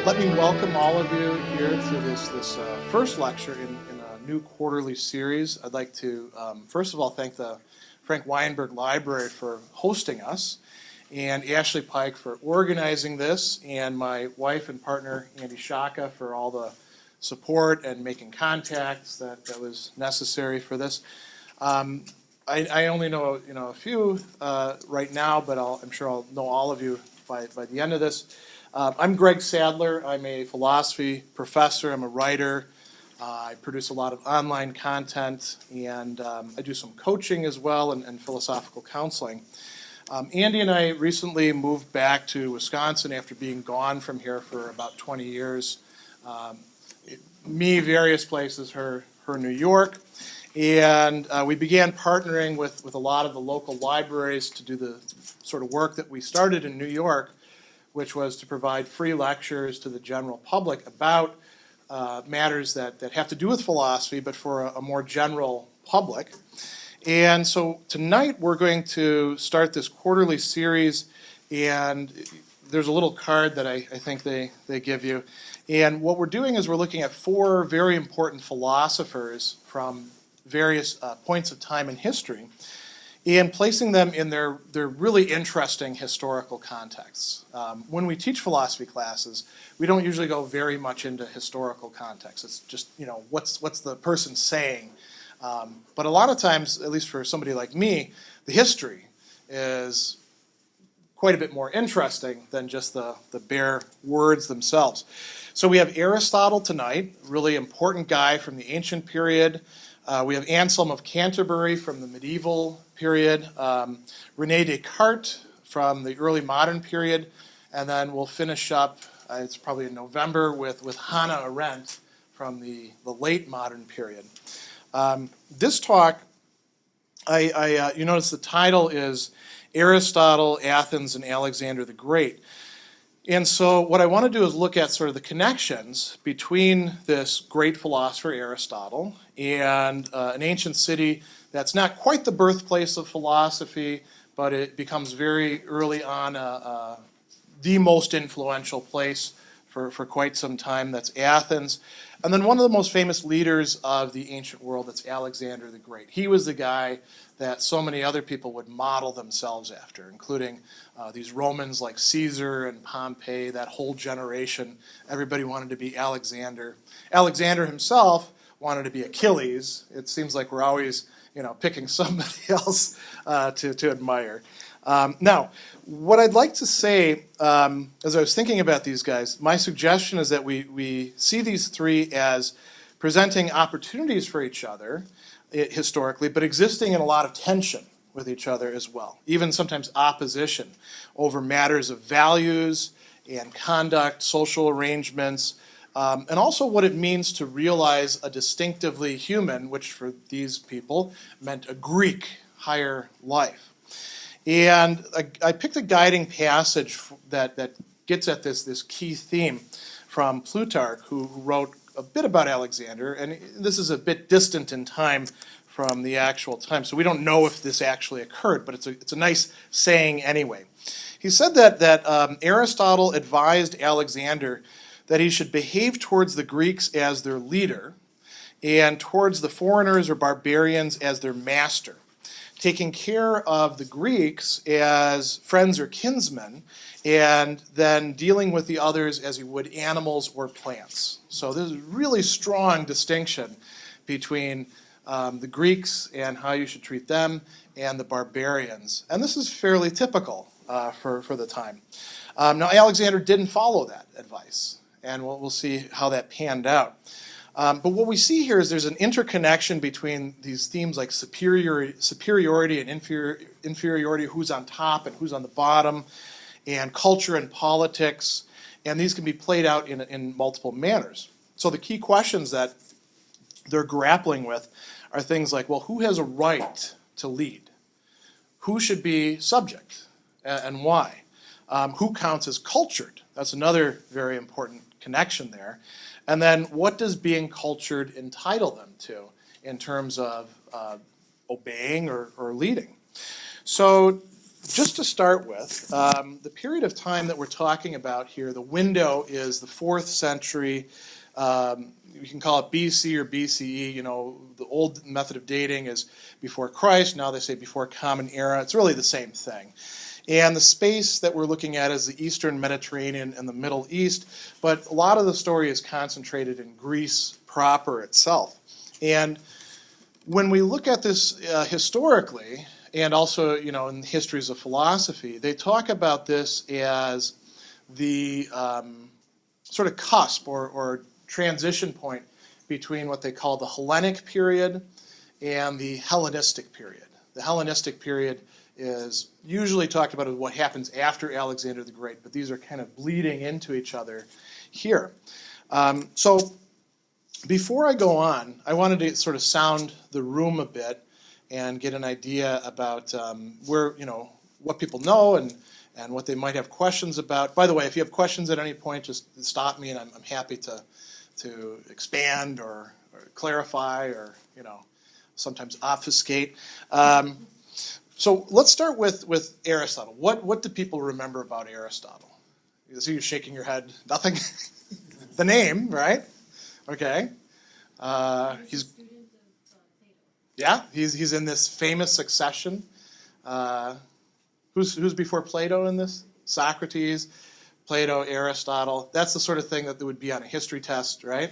Let me welcome all of you here to this first lecture in a new quarterly series. I'd like to, first of all, thank the Frank Weyenberg Library for hosting us, and Ashley Pike for organizing this, and my wife and partner, Andy Shaka, for all the support and making contacts that was necessary for this. I only know a few right now, but I'm sure I'll know all of you by the end of this. I'm Greg Sadler. I'm a philosophy professor. I'm a writer. I produce a lot of online content, and I do some coaching as well and philosophical counseling. Andy and I recently moved back to Wisconsin after being gone from here for about 20 years. Me, various places, her New York. And we began partnering with a lot of the local libraries to do the sort of work that we started in New York, which was to provide free lectures to the general public about matters that have to do with philosophy, but for a more general public. And so tonight we're going to start this quarterly series, and there's a little card that I think they give you. And what we're doing is we're looking at four very important philosophers from various points of time in history, and placing them in their really interesting historical contexts. When we teach philosophy classes, we don't usually go very much into historical context. It's just, what's the person saying? But a lot of times, at least for somebody like me, the history is quite a bit more interesting than just the bare words themselves. So we have Aristotle tonight, really important guy from the ancient period. We have Anselm of Canterbury from the medieval period, René Descartes from the early modern period, and then we'll finish up, it's probably in November, with Hannah Arendt from the late modern period. This talk, you notice the title is Aristotle, Athens, and Alexander the Great. And so what I want to do is look at sort of the connections between this great philosopher Aristotle and an ancient city that's not quite the birthplace of philosophy, but it becomes very early on the most influential place for quite some time. That's Athens. And then one of the most famous leaders of the ancient world, that's Alexander the Great. He was the guy that so many other people would model themselves after, including these Romans like Caesar and Pompey, that whole generation. Everybody wanted to be Alexander. Alexander himself wanted to be Achilles. It seems like we're always picking somebody else to admire. Now, what I'd like to say, as I was thinking about these guys, my suggestion is that we see these three as presenting opportunities for each other historically, but existing in a lot of tension with each other as well, even sometimes opposition over matters of values and conduct, social arrangements, and also what it means to realize a distinctively human, which for these people meant a Greek higher life. And I picked a guiding passage that gets at this key theme from Plutarch, who wrote a bit about Alexander, and this is a bit distant in time from the actual time, so we don't know if this actually occurred, but it's a nice saying anyway. He said that Aristotle advised Alexander that he should behave towards the Greeks as their leader and towards the foreigners or barbarians as their master, taking care of the Greeks as friends or kinsmen, and then dealing with the others as he would animals or plants. So there's a really strong distinction between the Greeks and how you should treat them and the barbarians. And this is fairly typical for the time. Now, Alexander didn't follow that advice, and we'll see how that panned out. But what we see here is there's an interconnection between these themes like superiority and inferiority, who's on top and who's on the bottom, and culture and politics, and these can be played out in multiple manners. So the key questions that they're grappling with are things like, well, who has a right to lead? Who should be subject, and why? Who counts as cultured? That's another very important connection there. And then what does being cultured entitle them to in terms of obeying or leading? So just to start with, the period of time that we're talking about here, the window is the 4th century. You can call it BC or BCE. You know, the old method of dating is before Christ. Now they say before Common Era. It's really the same thing. And the space that we're looking at is the Eastern Mediterranean and the Middle East. But a lot of the story is concentrated in Greece proper itself. And when we look at this historically, and also, you know, in the histories of philosophy, they talk about this as the sort of cusp or transition point between what they call the Hellenic period and the Hellenistic period. The Hellenistic period is usually talked about as what happens after Alexander the Great, but these are kind of bleeding into each other here. So before I go on, I wanted to sort of sound the room a bit and get an idea about where, you know, what people know and what they might have questions about. By the way, if you have questions at any point, just stop me, and I'm happy to expand or clarify or, you know, sometimes obfuscate. So let's start with Aristotle. What do people remember about Aristotle? I see you shaking your head. Nothing? The name, right? Okay. He's in this famous succession. Who's before Plato in this? Socrates, Plato, Aristotle. That's the sort of thing that would be on a history test, right?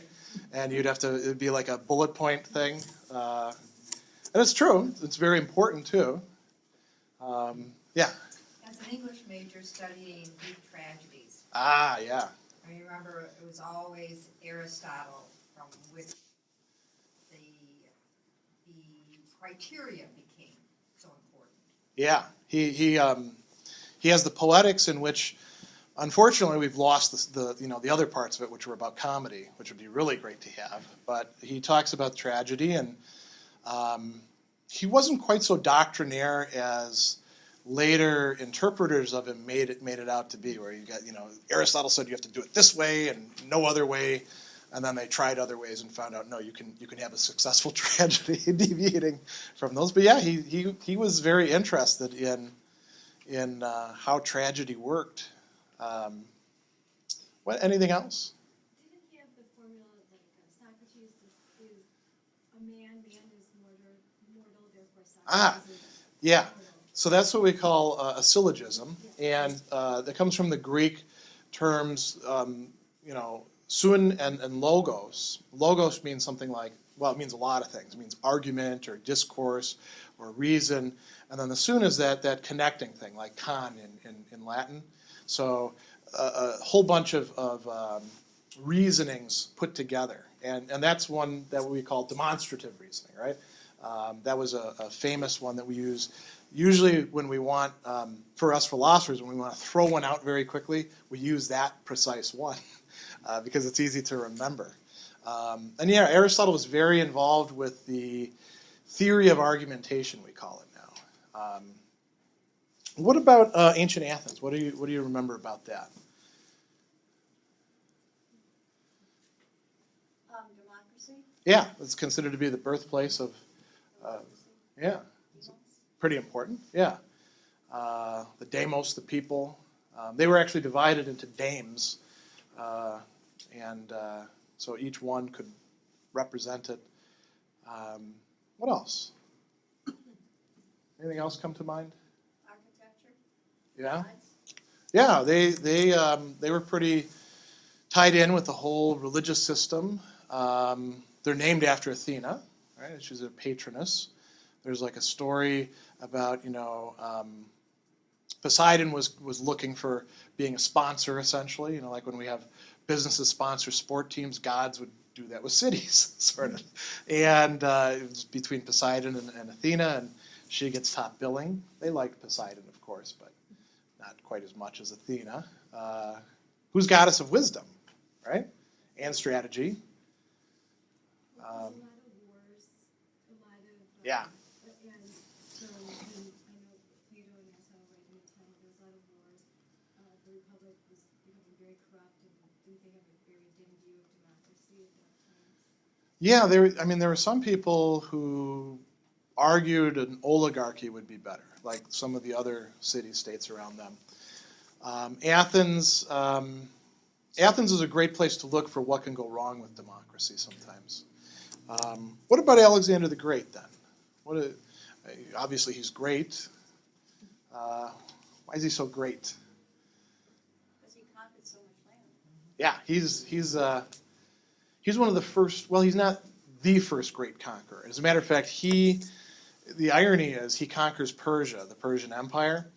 And it'd be like a bullet point thing. And it's true. It's very important too. Yeah. As an English major studying Greek tragedies. Yeah. I remember it was always Aristotle from which the criteria became so important. Yeah. He has the Poetics, in which, unfortunately, we've lost the other parts of it, which were about comedy, which would be really great to have. But he talks about tragedy, and he wasn't quite so doctrinaire as later interpreters of him made it out to be, where you got, Aristotle said you have to do it this way and no other way, and then they tried other ways and found out, no, you can have a successful tragedy deviating from those. But yeah, he was very interested in how tragedy worked. Anything else? Didn't he have the formula like Socrates is a man is mortal, therefore Socrates is yeah. mortal. So that's what we call a syllogism, and that comes from the Greek terms, sun and logos. Logos means something like, well, it means a lot of things. It means argument or discourse or reason, and then the sun is that connecting thing, like con in Latin. So a whole bunch of reasonings put together, and that's one that we call demonstrative reasoning, right? That was a famous one that we use usually when we want, for us philosophers, when we want to throw one out very quickly, we use that precise one because it's easy to remember. And yeah, Aristotle was very involved with the theory of argumentation, we call it now. What about ancient Athens? What do you remember about that? Democracy? Yeah, it's considered to be the birthplace of, yeah, it's pretty important, yeah. The demos, the people, they were actually divided into dames, and so each one could represent it. What else? Anything else come to mind? Architecture? Yeah? Designs? Yeah, they were pretty tied in with the whole religious system. They're named after Athena, right? She's a patroness. There's like a story about, Poseidon was looking for being a sponsor, essentially. Like when we have businesses sponsor sport teams, gods would do that with cities, sort of. And it was between Poseidon and Athena, and she gets top billing. They liked Poseidon, of course, but not quite as much as Athena, who's goddess of wisdom, right? And strategy. There's a lot of wars, a lot of Yeah. And so I know Plato and Aristotle right in the time there was a lot of wars. The Republic was becoming very corrupt, and didn't they have a very dim view of democracy at that time? Yeah, there were some people who argued an oligarchy would be better, like some of the other city-states around them. Athens is a great place to look for what can go wrong with democracy sometimes. What about Alexander the Great then? Obviously he's great. Why is he so great? Because he conquered so much land. Yeah, he's one of the first. Well, he's not the first great conqueror. As a matter of fact, the irony is he conquers Persia, the Persian Empire,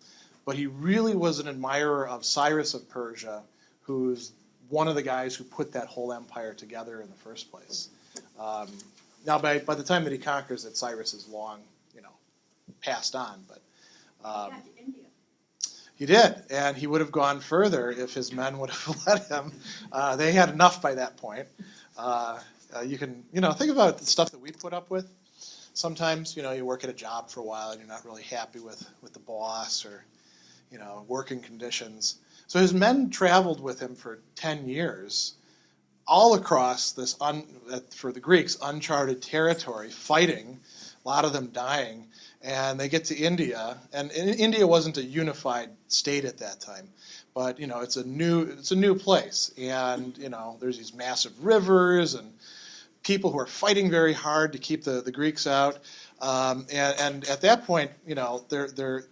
but he really was an admirer of Cyrus of Persia, who's one of the guys who put that whole empire together in the first place. Now, by the time that he conquers it, Cyrus is long, passed on. But He got to India. he did, and he would have gone further if his men would have let him. They had enough by that point. You can, think about the stuff that we put up with. Sometimes, you work at a job for a while and you're not really happy with the boss or, working conditions. So his men traveled with him for 10 years, all across this, for the Greeks, uncharted territory, fighting, a lot of them dying. And they get to India, and India wasn't a unified state at that time, but it's a new place, and there's these massive rivers and people who are fighting very hard to keep the Greeks out, and at that point,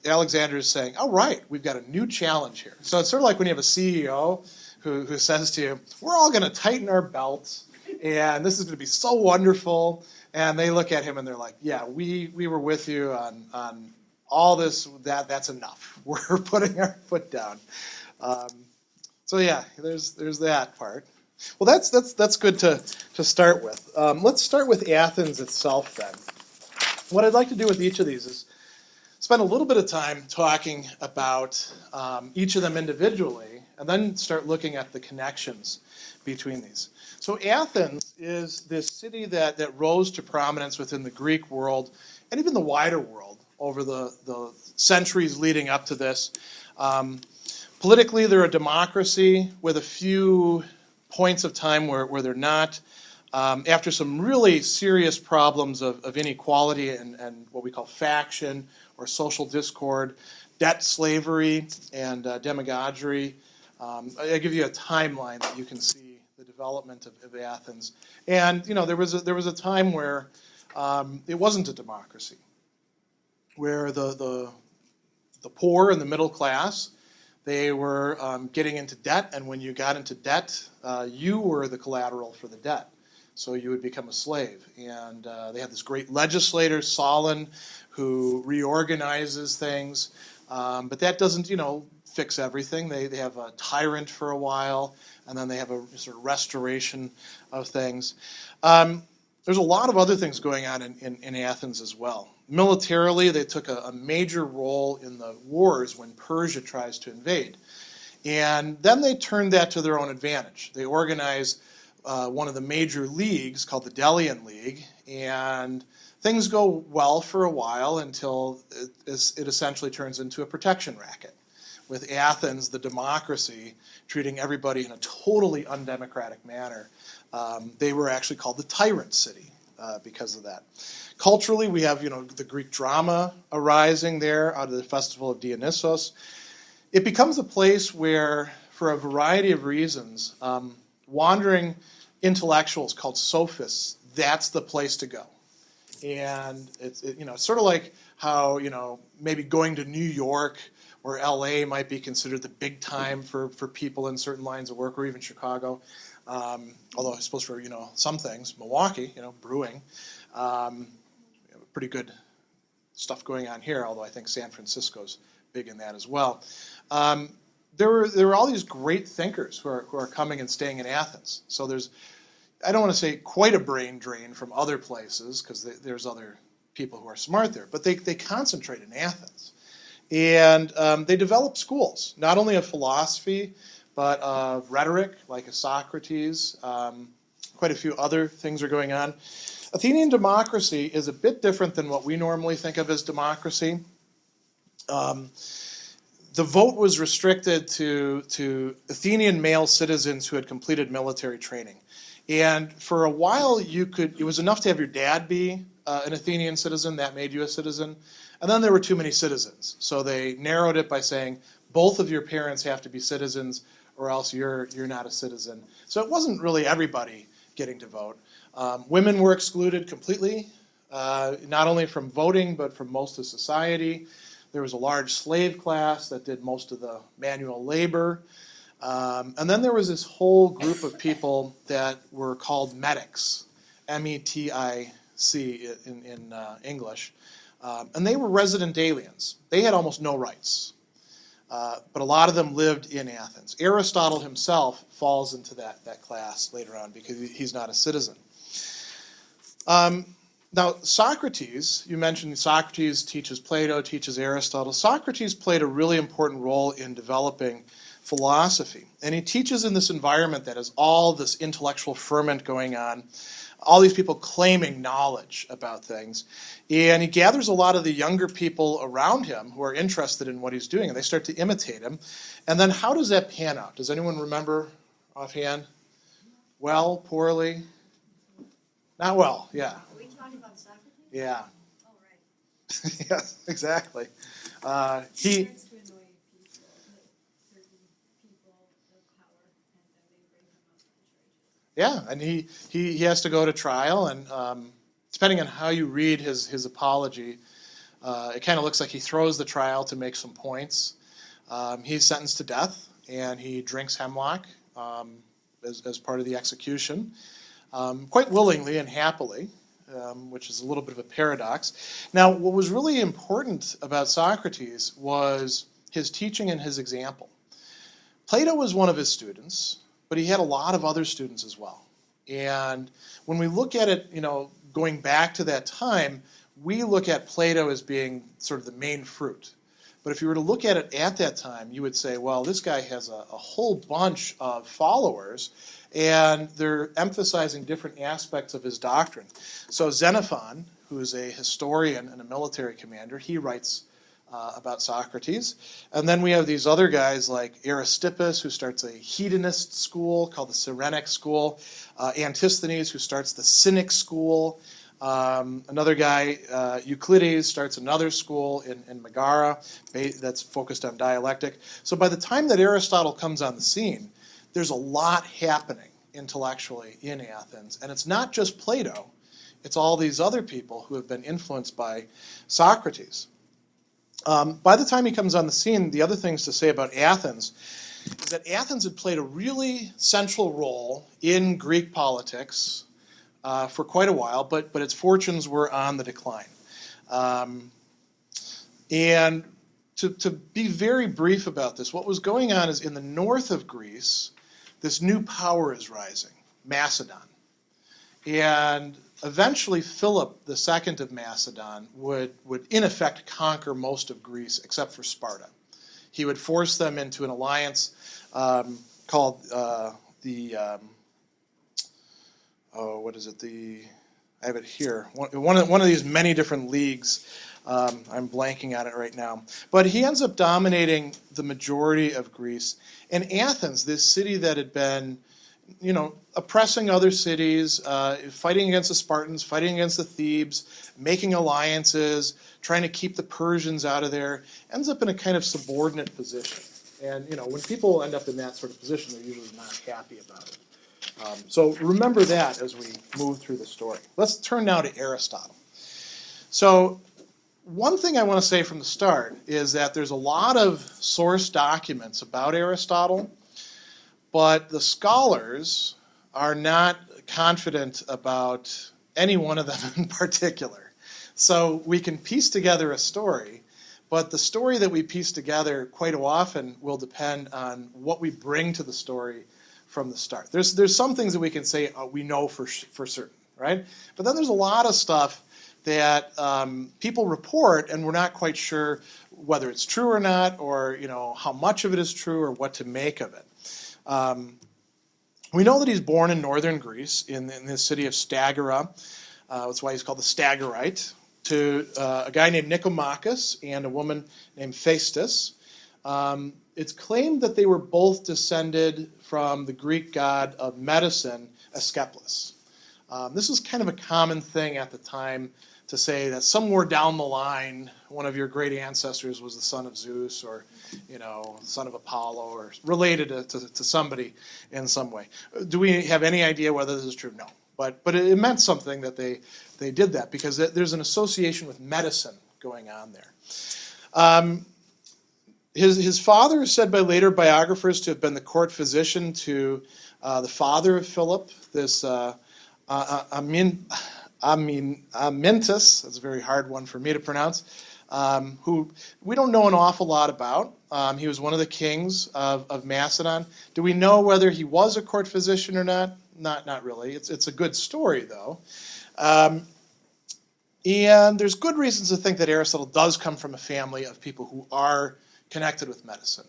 Alexander is saying, "All right, we've got a new challenge here." So it's sort of like when you have a CEO who says to you, "We're all going to tighten our belts, and this is going to be so wonderful." And they look at him and they're like, "Yeah, we were with you on all this. That's enough. We're putting our foot down." So yeah, there's that part. Well, that's good to start with. Let's start with Athens itself then. What I'd like to do with each of these is spend a little bit of time talking about each of them individually, and then start looking at the connections between these. So Athens is this city that rose to prominence within the Greek world and even the wider world over the centuries leading up to this. Politically, they're a democracy with a few points of time where they're not. After some really serious problems of inequality and what we call faction or social discord, debt slavery, and demagoguery. I give you a timeline that you can see the development of Athens. And there was a time where it wasn't a democracy, where the poor and the middle class, they were getting into debt, and when you got into debt, you were the collateral for the debt. So you would become a slave. And they had this great legislator, Solon, who reorganizes things. But that doesn't, fix everything. They have a tyrant for a while, and then they have a sort of restoration of things. There's a lot of other things going on in Athens as well. Militarily, they took a major role in the wars when Persia tries to invade. And then they turned that to their own advantage. They organized one of the major leagues called the Delian League, and things go well for a while until it essentially turns into a protection racket, with Athens, the democracy, treating everybody in a totally undemocratic manner. They were actually called the tyrant city because of that. Culturally, we have the Greek drama arising there out of the festival of Dionysos. It becomes a place where, for a variety of reasons, wandering intellectuals called sophists, that's the place to go. And it's sort of like how maybe going to New York or LA might be considered the big time for people in certain lines of work, or even Chicago. Although I suppose for some things, Milwaukee, brewing, pretty good stuff going on here. Although I think San Francisco's big in that as well. There were all these great thinkers who are coming and staying in Athens. So there's, I don't want to say quite a brain drain from other places, because there's other people who are smart there, but they concentrate in Athens. And they develop schools, not only of philosophy, but of rhetoric, like a Socrates. Quite a few other things are going on. Athenian democracy is a bit different than what we normally think of as democracy. The vote was restricted to Athenian male citizens who had completed military training. And for a while, it was enough to have your dad be an Athenian citizen, that made you a citizen. And then there were too many citizens. So they narrowed it by saying both of your parents have to be citizens or else you're not a citizen. So it wasn't really everybody getting to vote. Women were excluded completely, not only from voting, but from most of society. There was a large slave class that did most of the manual labor. And then there was this whole group of people that were called metics, M-E-T-I-C in English. And they were resident aliens. They had almost no rights. But a lot of them lived in Athens. Aristotle himself falls into that class later on because he's not a citizen. Now, Socrates, you mentioned Socrates teaches Plato, teaches Aristotle. Socrates played a really important role in developing philosophy. And he teaches in this environment that has all this intellectual ferment going on, all these people claiming knowledge about things. And he gathers a lot of the younger people around him who are interested in what he's doing, and they start to imitate him. And then how does that pan out? Does anyone remember offhand? Well, poorly? Not well, yeah. Are we talking about Socrates? Yeah. Oh, right. Yes, exactly. He Starts to annoy people, certain people of power, and then they bring them up on charges. Yeah, and he has to go to trial, and depending on how you read his apology, it kind of looks like he throws the trial to make some points. He's sentenced to death, and he drinks hemlock as part of the execution, quite willingly and happily, which is a little bit of a paradox. Now, what was really important about Socrates was his teaching and his example. Plato was one of his students, but he had a lot of other students as well. And when we look at it, going back to that time, we look at Plato as being sort of the main fruit. But if you were to look at it at that time, you would say, well, this guy has a whole bunch of followers, and they're emphasizing different aspects of his doctrine. So Xenophon, who's a historian and a military commander, he writes about Socrates. And then we have these other guys like Aristippus, who starts a hedonist school called the Cyrenaic school, Antisthenes, who starts the Cynic school, another guy, Euclides, starts another school in Megara that's focused on dialectic. So by the time that Aristotle comes on the scene, there's a lot happening intellectually in Athens. And it's not just Plato, it's all these other people who have been influenced by Socrates. By the time he comes on the scene, the other things to say about Athens is that Athens had played a really central role in Greek politics for quite a while, but its fortunes were on the decline. And to be very brief about this, what was going on is in the north of Greece, this new power is rising, Macedon. And eventually Philip II of Macedon would in effect conquer most of Greece except for Sparta. He would force them into an alliance called I have it here. One of these many different leagues. I'm blanking on it right now. But he ends up dominating the majority of Greece. And Athens, this city that had been, oppressing other cities, fighting against the Spartans, fighting against the Thebes, making alliances, trying to keep the Persians out of there, ends up in a kind of subordinate position. And, when people end up in that sort of position, they're usually not happy about it. So remember that as we move through the story. Let's turn now to Aristotle. So one thing I want to say from the start is that there's a lot of source documents about Aristotle, but the scholars are not confident about any one of them in particular. So we can piece together a story, but the story that we piece together quite often will depend on what we bring to the story from the start. There's some things that we can say we know for certain, right? But then there's a lot of stuff that people report, and we're not quite sure whether it's true or not, or how much of it is true, or what to make of it. We know that he's born in northern Greece, in the city of Stagera. That's why he's called the Stagirite, to a guy named Nicomachus and a woman named Phaestus. It's claimed that they were both descended from the Greek god of medicine, Asclepius. This is kind of a common thing at the time. to say that somewhere down the line, one of your great ancestors was the son of Zeus, or son of Apollo, or related to somebody in some way. Do we have any idea whether this is true? No. But it meant something that they did that, because there's an association with medicine going on there. His father is said by later biographers to have been the court physician to the father of Philip, this Amyntas, that's a very hard one for me to pronounce, who we don't know an awful lot about. He was one of the kings of Macedon. Do we know whether he was a court physician or not? Not really. It's a good story, though. And there's good reasons to think that Aristotle does come from a family of people who are connected with medicine.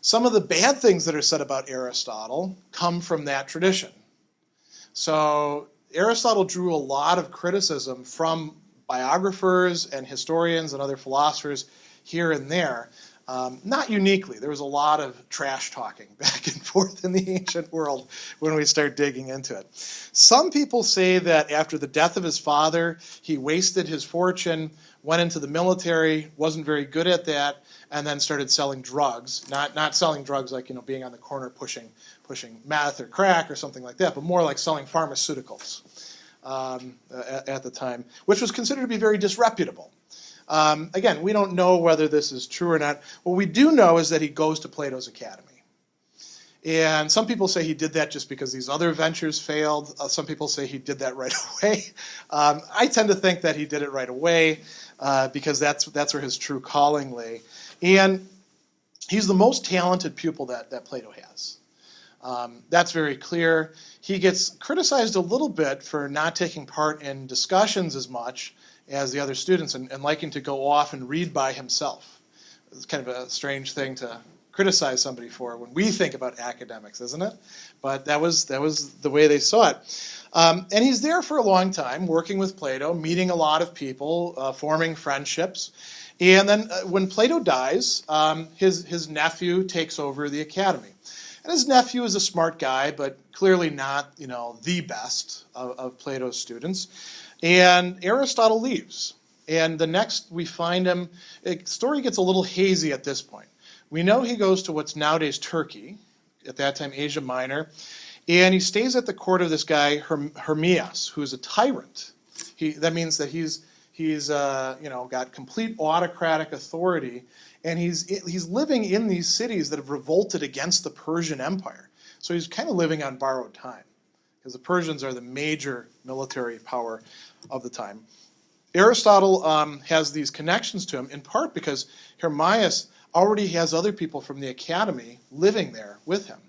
Some of the bad things that are said about Aristotle come from that tradition. So Aristotle drew a lot of criticism from biographers and historians and other philosophers here and there. Not uniquely. There was a lot of trash talking back and forth in the ancient world when we start digging into it. Some people say that after the death of his father, he wasted his fortune, went into the military, wasn't very good at that, and then started selling drugs. Not selling drugs like being on the corner pushing meth or crack or something like that, but more like selling pharmaceuticals at the time, which was considered to be very disreputable. Again, we don't know whether this is true or not. What we do know is that he goes to Plato's academy. And some people say he did that just because these other ventures failed. Some people say he did that right away. I tend to think that he did it right away because that's where his true calling lay. And he's the most talented pupil that Plato has. That's very clear. He gets criticized a little bit for not taking part in discussions as much as the other students and liking to go off and read by himself. It's kind of a strange thing to criticize somebody for when we think about academics, isn't it? But that was the way they saw it. And he's there for a long time, working with Plato, meeting a lot of people, forming friendships. And then when Plato dies, his nephew takes over the academy. And his nephew is a smart guy, but clearly not, the best of Plato's students. And Aristotle leaves. And the next we find him, the story gets a little hazy at this point. We know he goes to what's nowadays Turkey, at that time Asia Minor, and he stays at the court of this guy Hermias, who's a tyrant. That means that he's got complete autocratic authority, and he's living in these cities that have revolted against the Persian Empire. So he's kind of living on borrowed time, because the Persians are the major military power of the time. Aristotle has these connections to him, in part because Hermias already has other people from the academy living there with him.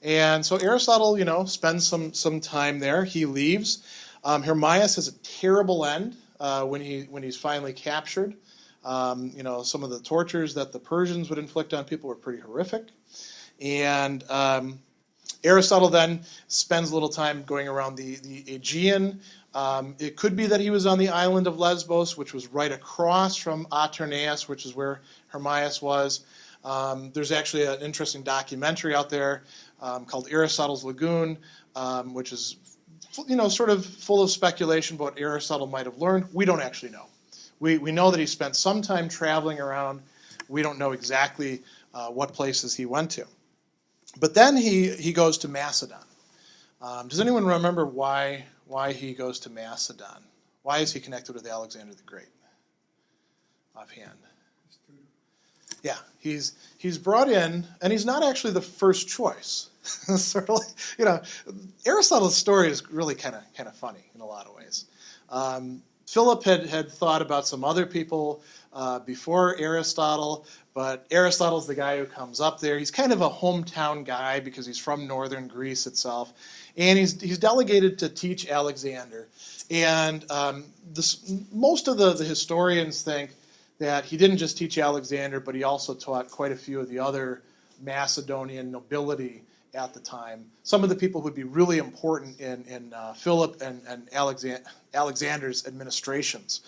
And so Aristotle, spends some time there. He leaves. Hermias has a terrible end when he's finally captured. Some of the tortures that the Persians would inflict on people were pretty horrific. And Aristotle then spends a little time going around the Aegean. It could be that he was on the island of Lesbos, which was right across from Aterneus, which is where Hermias was. There's actually an interesting documentary out there called Aristotle's Lagoon, which is sort of full of speculation about what Aristotle might have learned. We don't actually know. We know that he spent some time traveling around. We don't know exactly what places he went to. But then he goes to Macedon. Does anyone remember why he goes to Macedon? Why is he connected with Alexander the Great? Offhand. Yeah, he's brought in, and he's not actually the first choice. Sort of like, Aristotle's story is really kind of funny in a lot of ways. Philip had thought about some other people before Aristotle, but Aristotle's the guy who comes up there. He's kind of a hometown guy because he's from northern Greece itself, and he's delegated to teach Alexander. And most of the historians think that he didn't just teach Alexander, but he also taught quite a few of the other Macedonian nobility at the time. Some of the people who would be really important in Philip and Alexander's administrations.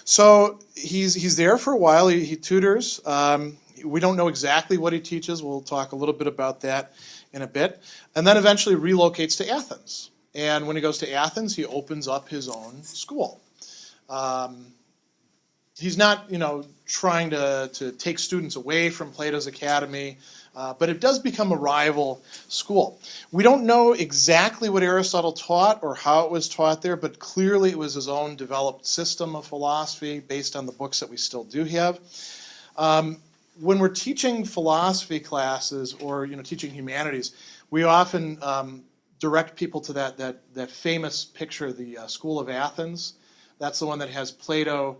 So he's there for a while. He tutors. We don't know exactly what he teaches. We'll talk a little bit about that in a bit. And then eventually relocates to Athens. And when he goes to Athens, he opens up his own school. He's not, trying to take students away from Plato's Academy, but it does become a rival school. We don't know exactly what Aristotle taught or how it was taught there, but clearly it was his own developed system of philosophy based on the books that we still do have. When we're teaching philosophy classes or teaching humanities, we often direct people to that famous picture, the School of Athens. That's the one that has Plato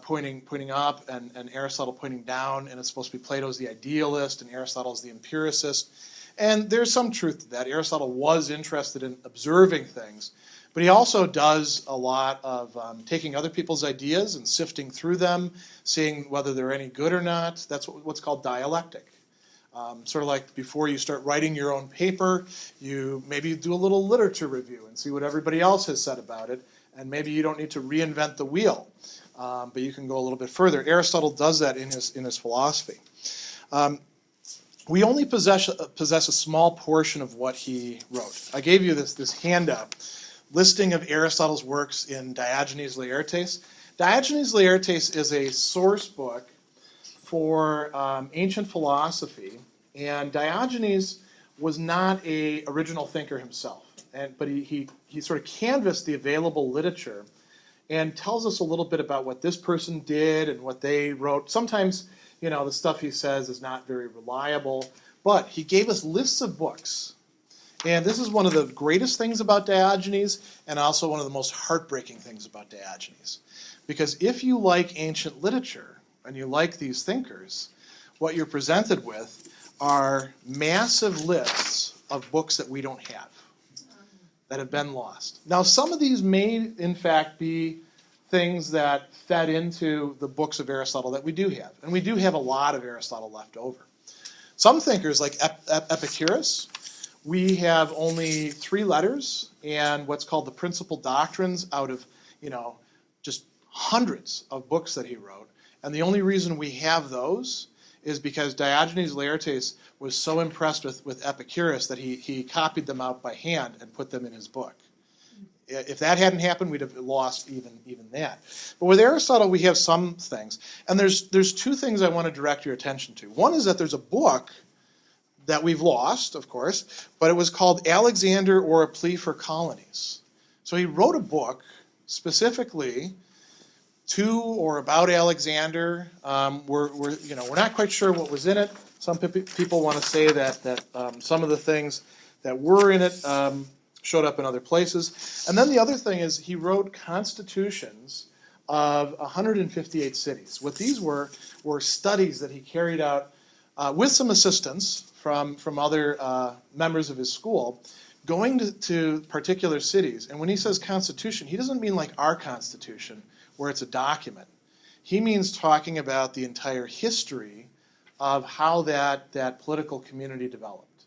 pointing up and Aristotle pointing down, and it's supposed to be Plato's the idealist and Aristotle's the empiricist. And there's some truth to that. Aristotle was interested in observing things, but he also does a lot of taking other people's ideas and sifting through them, seeing whether they're any good or not. That's what's called dialectic. Sort of like before you start writing your own paper, you maybe do a little literature review and see what everybody else has said about it, and maybe you don't need to reinvent the wheel, but you can go a little bit further. Aristotle does that in his philosophy. We only possess a small portion of what he wrote. I gave you this handout listing of Aristotle's works in Diogenes Laertes. Diogenes Laertes is a source book for ancient philosophy, and Diogenes was not an original thinker himself, but he sort of canvassed the available literature and tells us a little bit about what this person did and what they wrote. Sometimes, the stuff he says is not very reliable, but he gave us lists of books. And this is one of the greatest things about Diogenes, and also one of the most heartbreaking things about Diogenes. Because if you like ancient literature, and you like these thinkers, what you're presented with are massive lists of books that we don't have, that have been lost. Now, some of these may, in fact, be things that fed into the books of Aristotle that we do have. And we do have a lot of Aristotle left over. Some thinkers, like Epicurus, we have only 3 letters and what's called the principal doctrines out of, just hundreds of books that he wrote. And the only reason we have those is because Diogenes Laertes was so impressed with Epicurus that he copied them out by hand and put them in his book. If that hadn't happened, we'd have lost even that. But with Aristotle, we have some things. And there's 2 things I want to direct your attention to. One is that there's a book that we've lost, of course, but it was called Alexander or a Plea for Colonies. So he wrote a book specifically to or about Alexander. We're not quite sure what was in it. Some people want to say that some of the things that were in it showed up in other places. And then the other thing is he wrote constitutions of 158 cities. What these were studies that he carried out with some assistance from other members of his school, going to particular cities. And when he says constitution, he doesn't mean like our constitution, where it's a document. He means talking about the entire history of how that political community developed.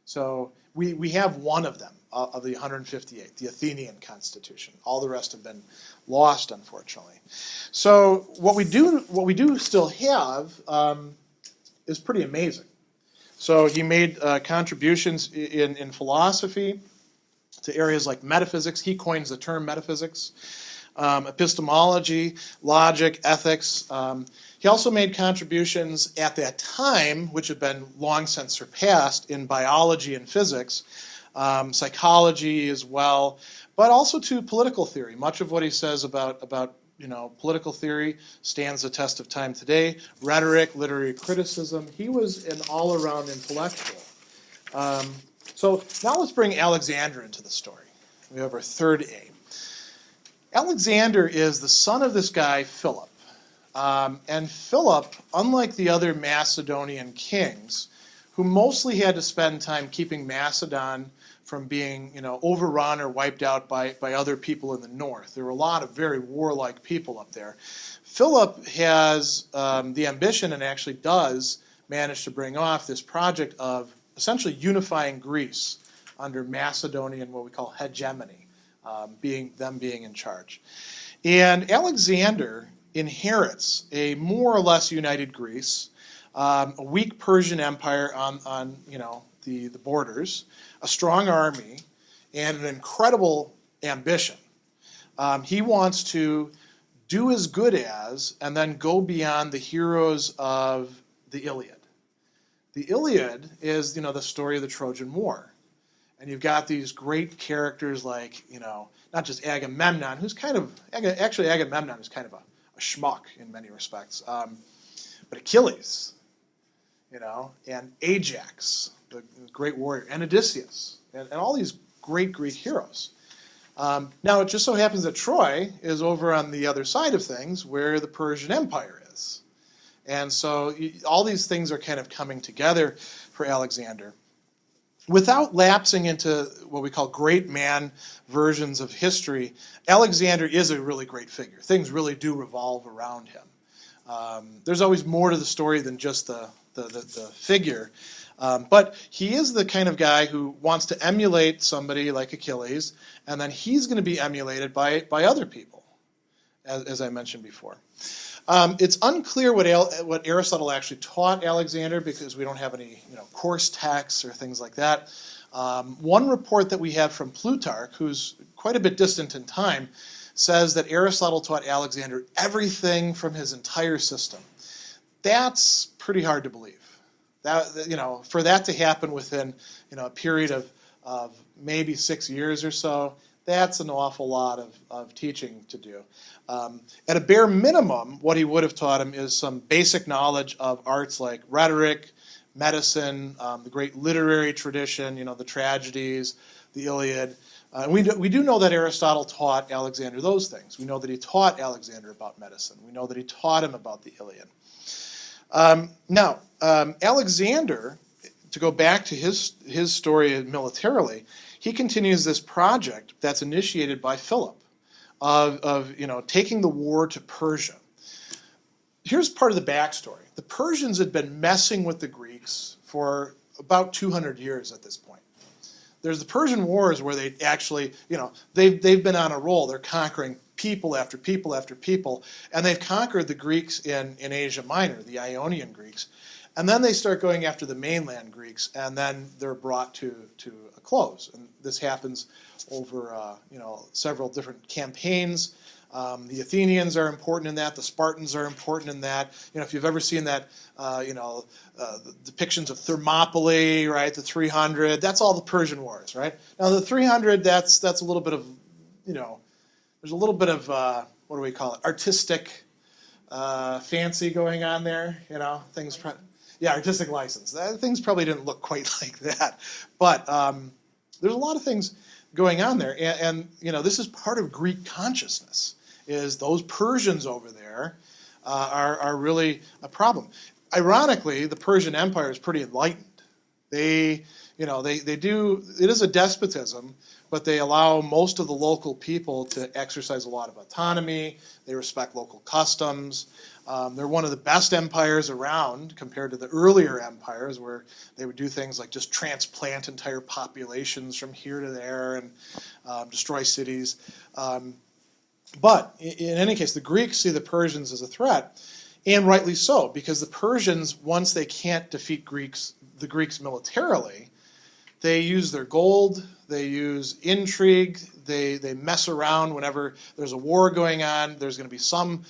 So we have one of them, of the 158, the Athenian Constitution. All the rest have been lost, unfortunately. So what we do still have is pretty amazing. So he made contributions in philosophy to areas like metaphysics. He coins the term metaphysics. Epistemology, logic, ethics. He also made contributions at that time, which have been long since surpassed, in biology and physics, psychology as well, but also to political theory. Much of what he says about political theory stands the test of time today. Rhetoric, literary criticism. He was an all-around intellectual. So now let's bring Alexander into the story. We have our third A. Alexander is the son of this guy, Philip. And Philip, unlike the other Macedonian kings, who mostly had to spend time keeping Macedon from being overrun or wiped out by other people in the north. There were a lot of very warlike people up there. Philip has the ambition, and actually does manage to bring off this project of essentially unifying Greece under Macedonian, what we call hegemony. Being in charge. And Alexander inherits a more or less united Greece, a weak Persian Empire on the borders, a strong army, and an incredible ambition. He wants to do as good as, and then go beyond the heroes of the Iliad. The Iliad is, the story of the Trojan War. And you've got these great characters like, not just Agamemnon, who's actually Agamemnon is kind of a schmuck in many respects, but Achilles, and Ajax, the great warrior, and Odysseus, and all these great Greek heroes. Now, it just so happens that Troy is over on the other side of things where the Persian Empire is. And so all these things are kind of coming together for Alexander. Without lapsing into what we call great man versions of history, Alexander is a really great figure. Things really do revolve around him. There's always more to the story than just the figure. But he is the kind of guy who wants to emulate somebody like Achilles, and then he's going to be emulated by other people, as I mentioned before. It's unclear what Aristotle actually taught Alexander because we don't have any course texts or things like that. One report that we have from Plutarch, who's quite a bit distant in time, says that Aristotle taught Alexander everything from his entire system. That's pretty hard to believe. For that to happen within a period of maybe 6 years or so, that's an awful lot of teaching to do. At a bare minimum, what he would have taught him is some basic knowledge of arts like rhetoric, medicine, the great literary tradition, the tragedies, the Iliad. We do know that Aristotle taught Alexander those things. We know that he taught Alexander about medicine. We know that he taught him about the Iliad. Now, Alexander, to go back to his story militarily, he continues this project that's initiated by Philip of taking the war to Persia. Here's part of the backstory. The Persians had been messing with the Greeks for about 200 years at this point. There's the Persian Wars where they actually, they've been on a roll. They're conquering people after people after people, and they've conquered the Greeks in Asia Minor, the Ionian Greeks. And then they start going after the mainland Greeks, and then they're brought to a close. And this happens over several different campaigns. The Athenians are important in that. The Spartans are important in that. If you've ever seen that, the depictions of Thermopylae, right? The 300. That's all the Persian Wars, right? Now the 300. That's a little bit of, there's a little bit of what do we call it? Artistic fancy going on there. Things. Artistic license. Things probably didn't look quite like that, but there's a lot of things going on there, and this is part of Greek consciousness. Is those Persians over there are really a problem. Ironically, the Persian Empire is pretty enlightened. They do. It is a despotism, but they allow most of the local people to exercise a lot of autonomy. They respect local customs. They're one of the best empires around compared to the earlier empires where they would do things like just transplant entire populations from here to there and destroy cities. But in any case, the Greeks see the Persians as a threat, and rightly so, because the Persians, once they can't defeat the Greeks militarily, they use their gold, they use intrigue, they mess around whenever there's a war going on. There's going to be some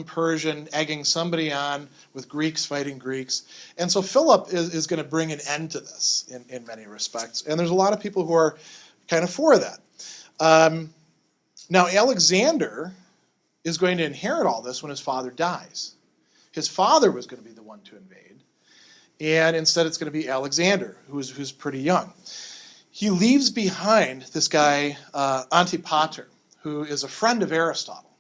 Persian egging somebody on with Greeks fighting Greeks. And so Philip is going to bring an end to this in many respects. And there's a lot of people who are kind of for that. Now, Alexander is going to inherit all this when his father dies. His father was going to be the one to invade, and instead it's going to be Alexander, who's pretty young. He leaves behind this guy, Antipater, who is a friend of Aristotle,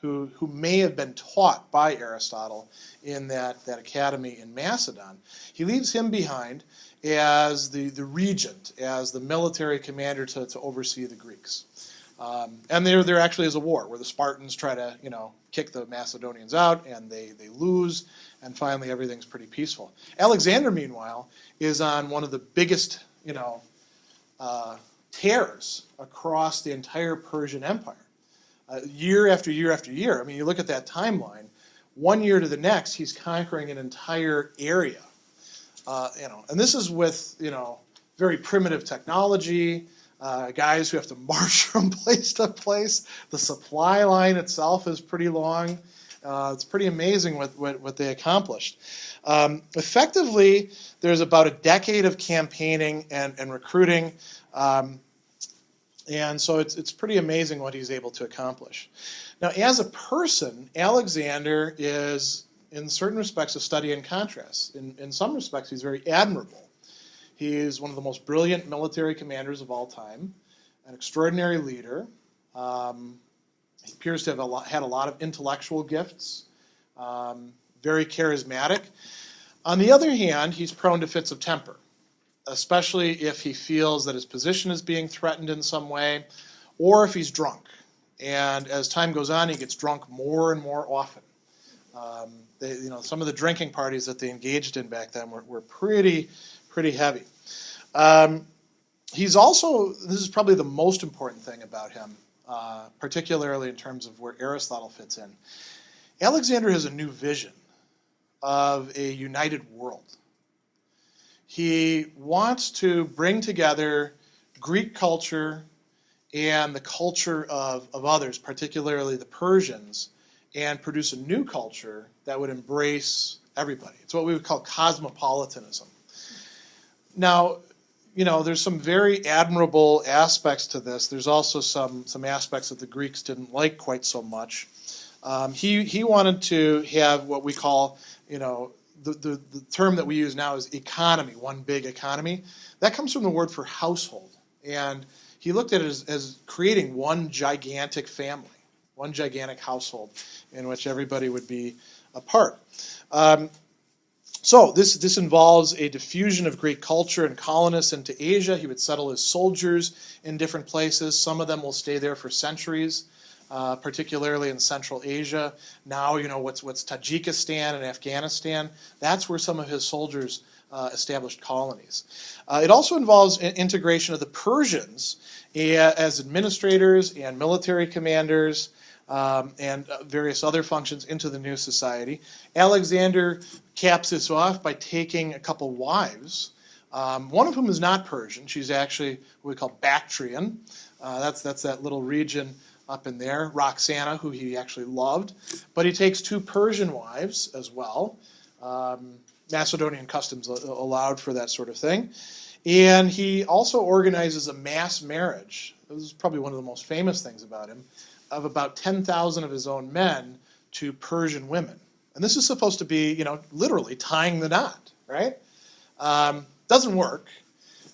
who may have been taught by Aristotle in that academy in Macedon. He leaves him behind as the regent, as the military commander to oversee the Greeks. And there actually is a war where the Spartans try to, kick the Macedonians out, and they lose, and finally everything's pretty peaceful. Alexander, meanwhile, is on one of the biggest, tears across the entire Persian Empire. Year after year after year. I mean, you look at that timeline, one year to the next, he's conquering an entire area. And this is with, very primitive technology. guys who have to march from place to place. The supply line itself is pretty long. It's pretty amazing what they accomplished. Effectively, there's about a decade of campaigning and recruiting, and so it's pretty amazing what he's able to accomplish. Now, as a person, Alexander is, in certain respects, a study in contrast. In some respects, he's very admirable. He is one of the most brilliant military commanders of all time, an extraordinary leader. He appears to have had a lot of intellectual gifts, very charismatic. On the other hand, he's prone to fits of temper, especially if he feels that his position is being threatened in some way, or if he's drunk. And as time goes on, he gets drunk more and more often. Some of the drinking parties that they engaged in back then were pretty heavy. He's also, this is probably the most important thing about him, particularly in terms of where Aristotle fits in. Alexander has a new vision of a united world. He wants to bring together Greek culture and the culture of others, particularly the Persians, and produce a new culture that would embrace everybody. It's what we would call cosmopolitanism. Now, there's some very admirable aspects to this. There's also some aspects that the Greeks didn't like quite so much. He wanted to have what we call, the term that we use now is economy, one big economy. That comes from the word for household. And he looked at it as creating one gigantic family, one gigantic household in which everybody would be a part. So this involves a diffusion of Greek culture and colonists into Asia. He would settle his soldiers in different places. Some of them will stay there for centuries, particularly in Central Asia. Now, what's Tajikistan and Afghanistan. That's where some of his soldiers established colonies. It also involves integration of the Persians as administrators and military commanders, and various other functions into the new society. Alexander caps this off by taking a couple wives, one of whom is not Persian. She's actually what we call Bactrian. That's that little region up in there. Roxana, who he actually loved. But he takes 2 Persian wives as well. Macedonian customs allowed for that sort of thing. And he also organizes a mass marriage. This is probably one of the most famous things about him, of about 10,000 of his own men to Persian women. And this is supposed to be, literally tying the knot, right? Doesn't work,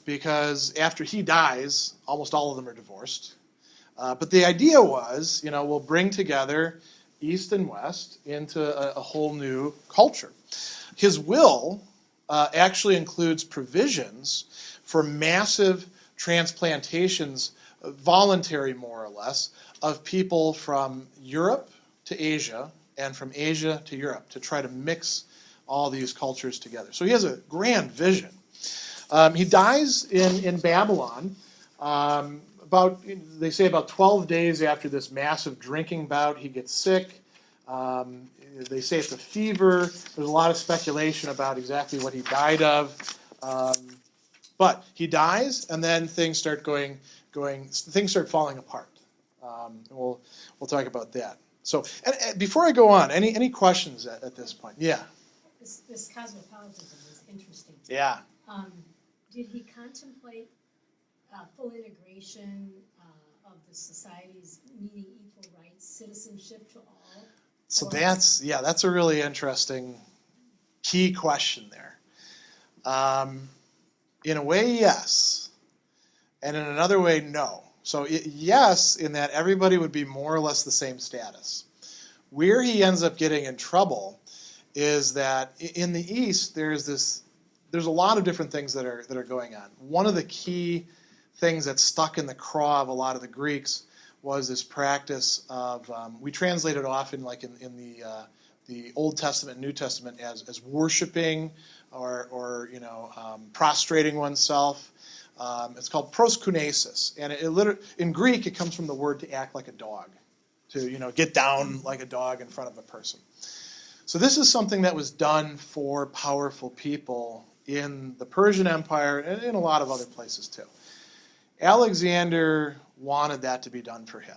because after he dies, almost all of them are divorced. But the idea was, we'll bring together East and West into a whole new culture. His will actually includes provisions for massive transplantations, voluntary more or less, of people from Europe to Asia and from Asia to Europe to try to mix all these cultures together. So he has a grand vision. He dies in Babylon they say about 12 days after this massive drinking bout. He gets sick. They say it's a fever. There's a lot of speculation about exactly what he died of. But he dies, and then things start falling apart. We'll talk about that. So, and before I go on, any questions at this point? Yeah. This cosmopolitanism is interesting. Yeah. Did he contemplate full integration of the societies, meaning equal rights, citizenship to all? So that's a really interesting key question there. In a way, yes, and in another way, no. So yes, in that everybody would be more or less the same status. Where he ends up getting in trouble is that in the East, there's a lot of different things that are going on. One of the key things that stuck in the craw of a lot of the Greeks was this practice of, we translate it often like in the Old Testament, New Testament as worshiping or prostrating oneself. It's called proskunesis, and in Greek it comes from the word to act like a dog, to get down like a dog in front of a person. So this is something that was done for powerful people in the Persian Empire and in a lot of other places too. Alexander wanted that to be done for him.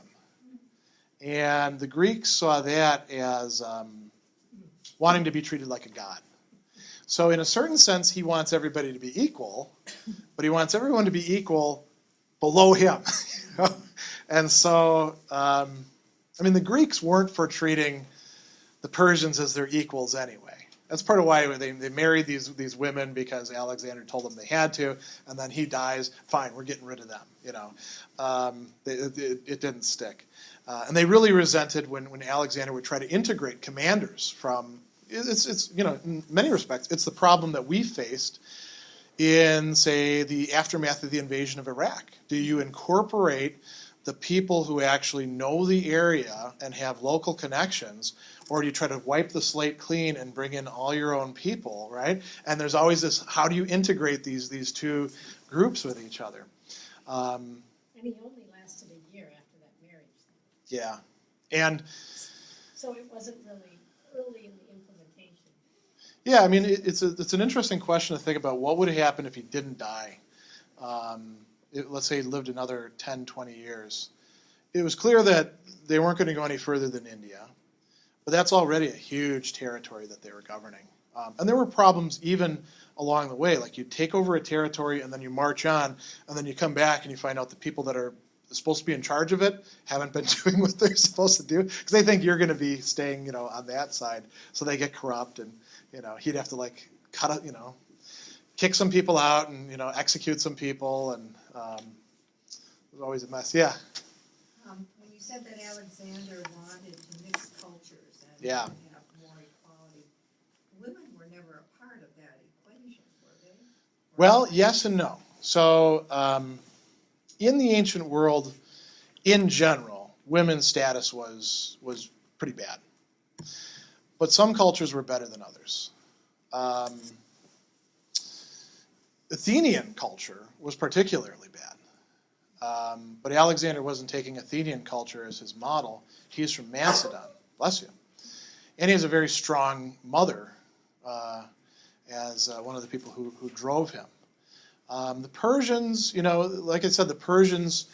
And the Greeks saw that as wanting to be treated like a god. So in a certain sense, he wants everybody to be equal, but he wants everyone to be equal below him. And so, the Greeks weren't for treating the Persians as their equals anyway. That's part of why they married these women, because Alexander told them they had to, and then he dies. Fine, we're getting rid of them. It didn't stick, and they really resented when Alexander would try to integrate commanders from. It's in many respects it's the problem that we faced in, say, the aftermath of the invasion of Iraq. Do you incorporate the people who actually know the area and have local connections, or do you try to wipe the slate clean and bring in all your own people, right? And there's always this, how do you integrate these two groups with each other? And he only lasted a year after that marriage. Yeah. And so it wasn't really early in the implementation. yeah, it's an interesting question to think about. What would have happened if he didn't die? Let's say he lived another 10, 20 years. It was clear that they weren't going to go any further than India. But that's already a huge territory that they were governing. And there were problems even along the way. Like you take over a territory and then you march on, and then you come back and you find out the people that are supposed to be in charge of it haven't been doing what they're supposed to do, because they think you're going to be staying, on that side. So they get corrupt, and he'd have to cut it, kick some people out and execute some people, and it was always a mess. Yeah. When you said that Alexander wanted to mix cultures and Yeah. have more equality, women were never a part of that equation, were they? Well, yes and no. So in the ancient world, in general, women's status was pretty bad. But some cultures were better than others. Athenian culture was particularly bad. But Alexander wasn't taking Athenian culture as his model. He's from Macedon, bless you. And he has a very strong mother as one of the people who drove him. The Persians, like I said, the Persians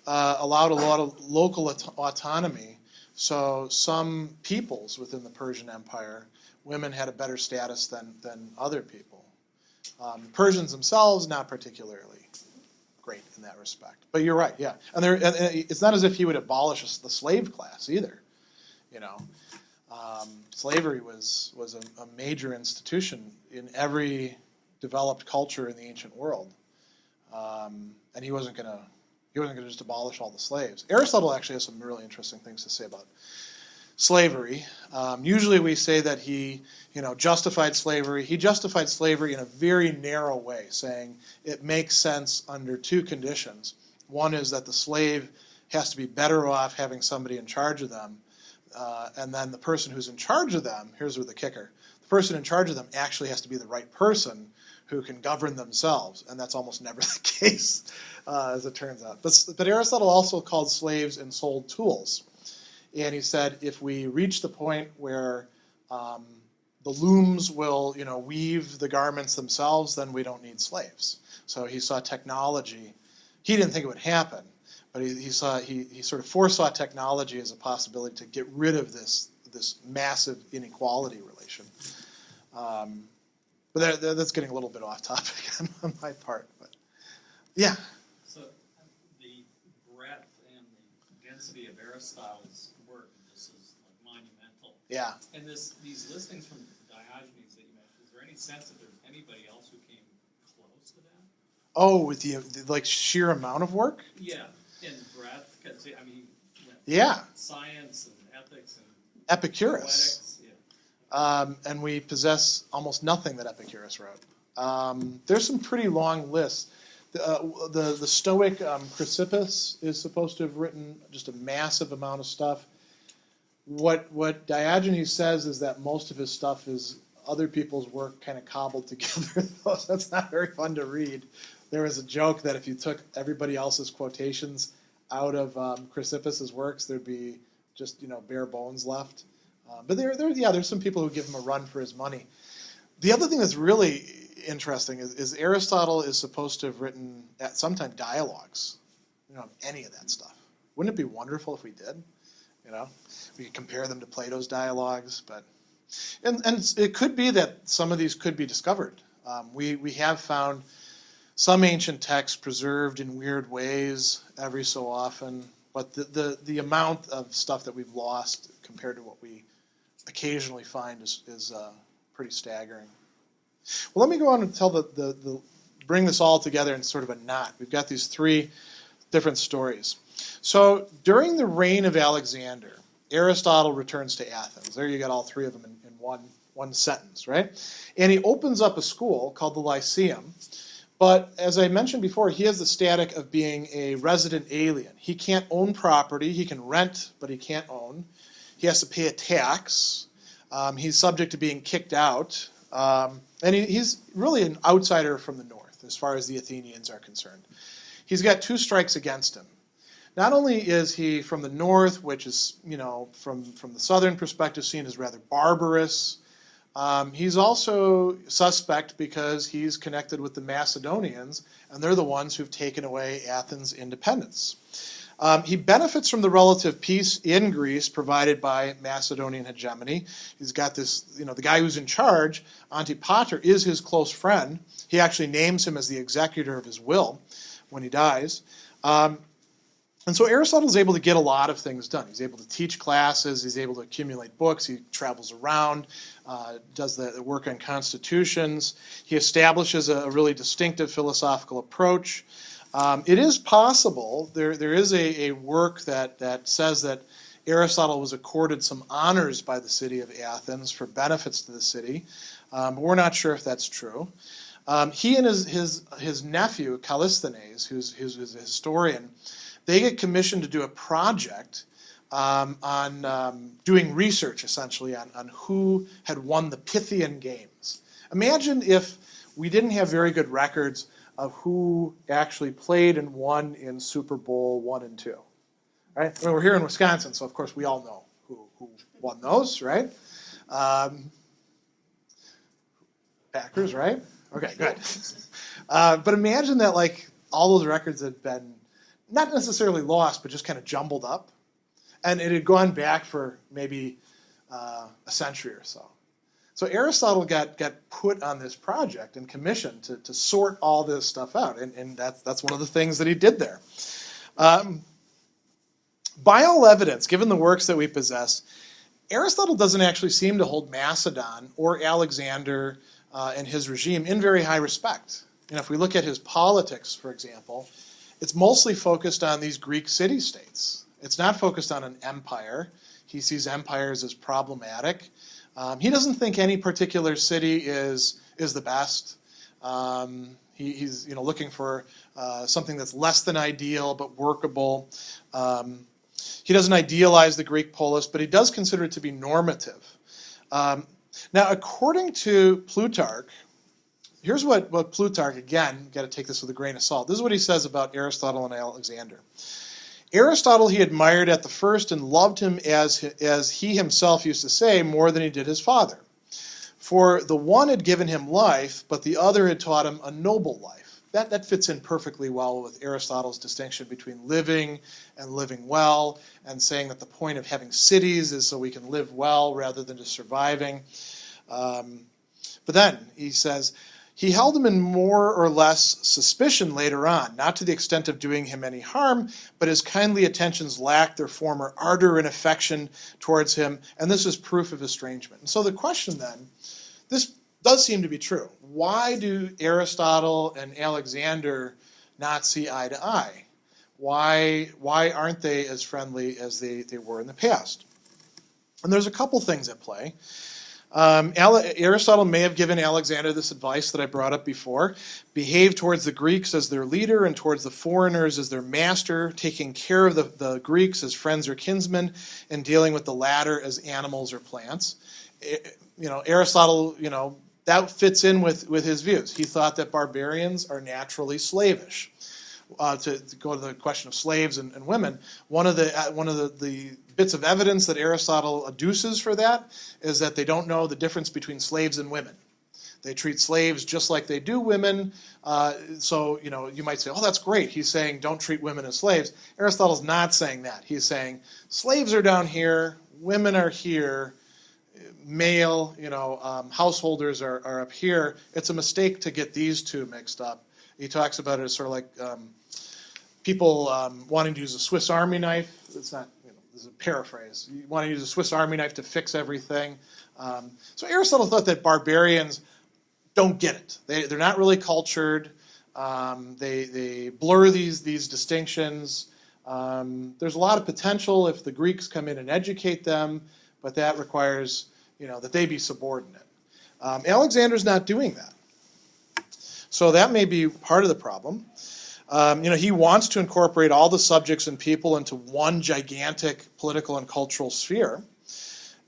allowed a lot of local autonomy. So some peoples within the Persian Empire, women had a better status than other people. The Persians themselves, not particularly great in that respect. But you're right, yeah. And it's not as if he would abolish the slave class either. Slavery was a major institution in every developed culture in the ancient world, and he wasn't going to just abolish all the slaves. Aristotle actually has some really interesting things to say about slavery. Usually we say that he, justified slavery. He justified slavery in a very narrow way, saying it makes sense under two conditions. One is that the slave has to be better off having somebody in charge of them, and then the person who's in charge of them, here's where the kicker, the person in charge of them actually has to be the right person who can govern themselves, and that's almost never the case, as it turns out. But Aristotle also called slaves and sold tools. And he said, if we reach the point where the looms will, weave the garments themselves, then we don't need slaves. So he saw technology. He didn't think it would happen, but he sort of foresaw technology as a possibility to get rid of this massive inequality relation. But that's getting a little bit off topic on my part. But yeah. So the breadth and the density of Aristotle's work just is monumental. Yeah. And these listings from Diogenes that you mentioned, is there any sense that there's anybody else who came close to that? Oh, with the sheer amount of work? Yeah, in breadth, because Yeah. science and ethics and Epicurus. poetics. And we possess almost nothing that Epicurus wrote. There's some pretty long lists. The Stoic Chrysippus is supposed to have written just a massive amount of stuff. What Diogenes says is that most of his stuff is other people's work kind of cobbled together. That's not very fun to read. There was a joke that if you took everybody else's quotations out of Chrysippus's works, there'd be just bare bones left. But there's some people who give him a run for his money. The other thing that's really interesting is Aristotle is supposed to have written at some time dialogues. We don't have any of that stuff. Wouldn't it be wonderful if we did? We could compare them to Plato's dialogues, but and it could be that some of these could be discovered. We have found some ancient texts preserved in weird ways every so often, but the amount of stuff that we've lost compared to what we occasionally find is pretty staggering. Well, let me go on and tell bring this all together in sort of a knot. We've got these three different stories. So during the reign of Alexander, Aristotle returns to Athens. There you got all three of them in one sentence, right? And he opens up a school called the Lyceum. But as I mentioned before, he has the status of being a resident alien. He can't own property. He can rent, but he can't own. He has to pay a tax. He's subject to being kicked out. And he's really an outsider from the north as far as the Athenians are concerned. He's got two strikes against him. Not only is he from the north, which is, from the southern perspective seen as rather barbarous, he's also suspect because he's connected with the Macedonians, and they're the ones who've taken away Athens' independence. He benefits from the relative peace in Greece provided by Macedonian hegemony. He's got this, the guy who's in charge, Antipater, is his close friend. He actually names him as the executor of his will when he dies. And so Aristotle's able to get a lot of things done. He's able to teach classes, he's able to accumulate books, he travels around, does the work on constitutions. He establishes a really distinctive philosophical approach. It is possible, there is a work that says that Aristotle was accorded some honors by the city of Athens for benefits to the city, but we're not sure if that's true. He and his nephew, Callisthenes, who's a historian, they get commissioned to do a project on doing research, essentially, on who had won the Pythian Games. Imagine if we didn't have very good records of who actually played and won in Super Bowl 1 and 2. Right? I mean, we're here in Wisconsin, so of course we all know who won those, right? Packers, right? Okay, good. But imagine that, all those records had been not necessarily lost, but just kind of jumbled up. And it had gone back for maybe a century or so. So Aristotle got put on this project and commissioned to sort all this stuff out. And that's one of the things that he did there. By all evidence, given the works that we possess, Aristotle doesn't actually seem to hold Macedon or Alexander and his regime in very high respect. If we look at his politics, for example, it's mostly focused on these Greek city-states. It's not focused on an empire. He sees empires as problematic. He doesn't think any particular city is the best. He's looking for something that's less than ideal but workable. He doesn't idealize the Greek polis, but he does consider it to be normative. Now, according to Plutarch, here's what Plutarch, again, got to take this with a grain of salt. This is what he says about Aristotle and Alexander. Aristotle he admired at the first and loved him as he himself used to say, more than he did his father. For the one had given him life, but the other had taught him a noble life. That fits in perfectly well with Aristotle's distinction between living and living well, and saying that the point of having cities is so we can live well rather than just surviving. But then he says, he held him in more or less suspicion later on, not to the extent of doing him any harm, but his kindly attentions lacked their former ardor and affection towards him, and this is proof of estrangement. And so the question then, this does seem to be true. Why do Aristotle and Alexander not see eye to eye? Why aren't they as friendly as they were in the past? And there's a couple things at play. Aristotle may have given Alexander this advice that I brought up before. Behave towards the Greeks as their leader and towards the foreigners as their master, taking care of the Greeks as friends or kinsmen, and dealing with the latter as animals or plants. Aristotle, that fits in with his views. He thought that barbarians are naturally slavish. To go to the question of slaves and women, one of the bits of evidence that Aristotle adduces for that is that they don't know the difference between slaves and women. They treat slaves just like they do women. So, you might say, oh, that's great. He's saying don't treat women as slaves. Aristotle's not saying that. He's saying slaves are down here, women are here, male, householders are up here. It's a mistake to get these two mixed up. He talks about it as sort of like people wanting to use a Swiss Army knife. It's not, this is a paraphrase. You want to use a Swiss Army knife to fix everything. So Aristotle thought that barbarians don't get it. They're not really cultured. They blur these distinctions. There's a lot of potential if the Greeks come in and educate them, but that requires that they be subordinate. Alexander's not doing that. So that may be part of the problem. He wants to incorporate all the subjects and people into one gigantic political and cultural sphere.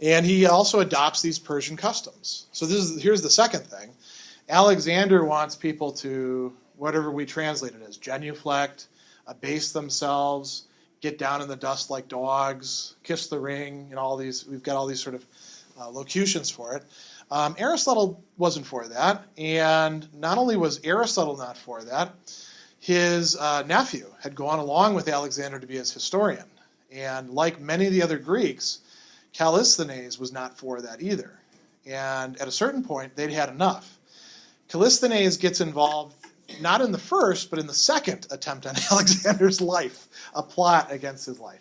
And he also adopts these Persian customs. So here's the second thing. Alexander wants people to, whatever we translate it as, genuflect, abase themselves, get down in the dust like dogs, kiss the ring, all these, we've got all these sort of locutions for it. Aristotle wasn't for that, and not only was Aristotle not for that, his nephew had gone along with Alexander to be his historian. And like many of the other Greeks, Callisthenes was not for that either. And at a certain point, they'd had enough. Callisthenes gets involved not in the first, but in the second attempt on Alexander's life, a plot against his life.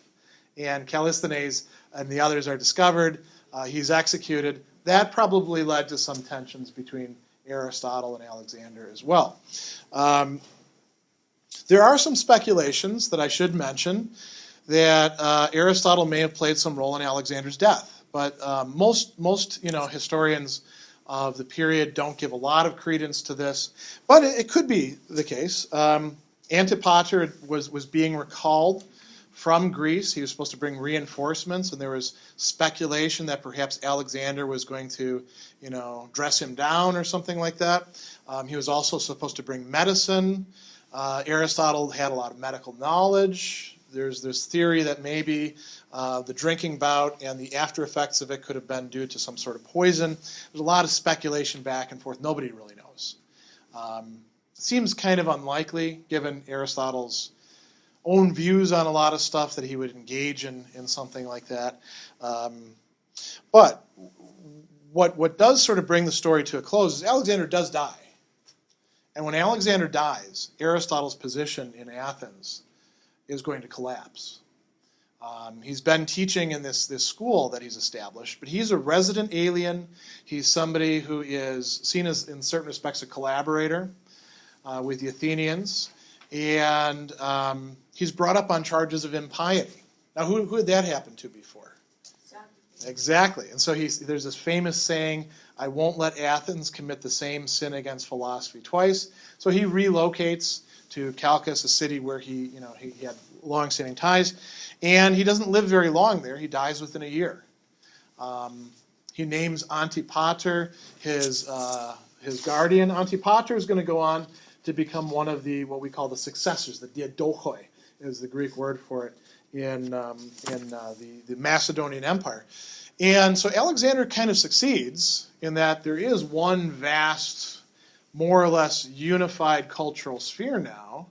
And Callisthenes and the others are discovered. He's executed. That probably led to some tensions between Aristotle and Alexander as well. There are some speculations that I should mention that Aristotle may have played some role in Alexander's death, but most historians of the period don't give a lot of credence to this, but it could be the case. Antipater was being recalled from Greece. He was supposed to bring reinforcements, and there was speculation that perhaps Alexander was going to, dress him down or something like that. He was also supposed to bring medicine. Aristotle had a lot of medical knowledge. There's this theory that maybe the drinking bout and the after effects of it could have been due to some sort of poison. There's a lot of speculation back and forth. Nobody really knows. It seems kind of unlikely, given Aristotle's own views on a lot of stuff, that he would engage in something like that. But what does sort of bring the story to a close is Alexander does die. And when Alexander dies, Aristotle's position in Athens is going to collapse. He's been teaching in this school that he's established, but he's a resident alien. He's somebody who is seen as, in certain respects, a collaborator with the Athenians. And he's brought up on charges of impiety. Now, who had that happen to before? Exactly. And so there's this famous saying, I won't let Athens commit the same sin against philosophy twice. So he relocates to Chalcis, a city where he had long-standing ties. And he doesn't live very long there. He dies within a year. He names Antipater his guardian. Antipater is going to go on to become one of what we call the successors. The diadochoi is the Greek word for it in the Macedonian Empire. And so Alexander kind of succeeds in that there is one vast, more or less unified cultural sphere now,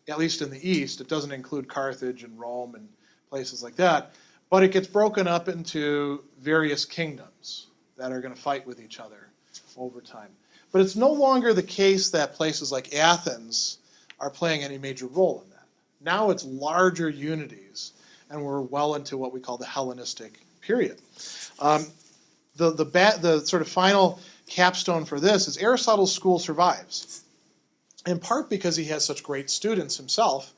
at least in the East. It doesn't include Carthage and Rome and places like that, but it gets broken up into various kingdoms that are going to fight with each other over time. But it's no longer the case that places like Athens are playing any major role in that. Now it's larger unities, and we're well into what we call the Hellenistic period. The sort of final capstone for this is Aristotle's school survives, in part because he has such great students himself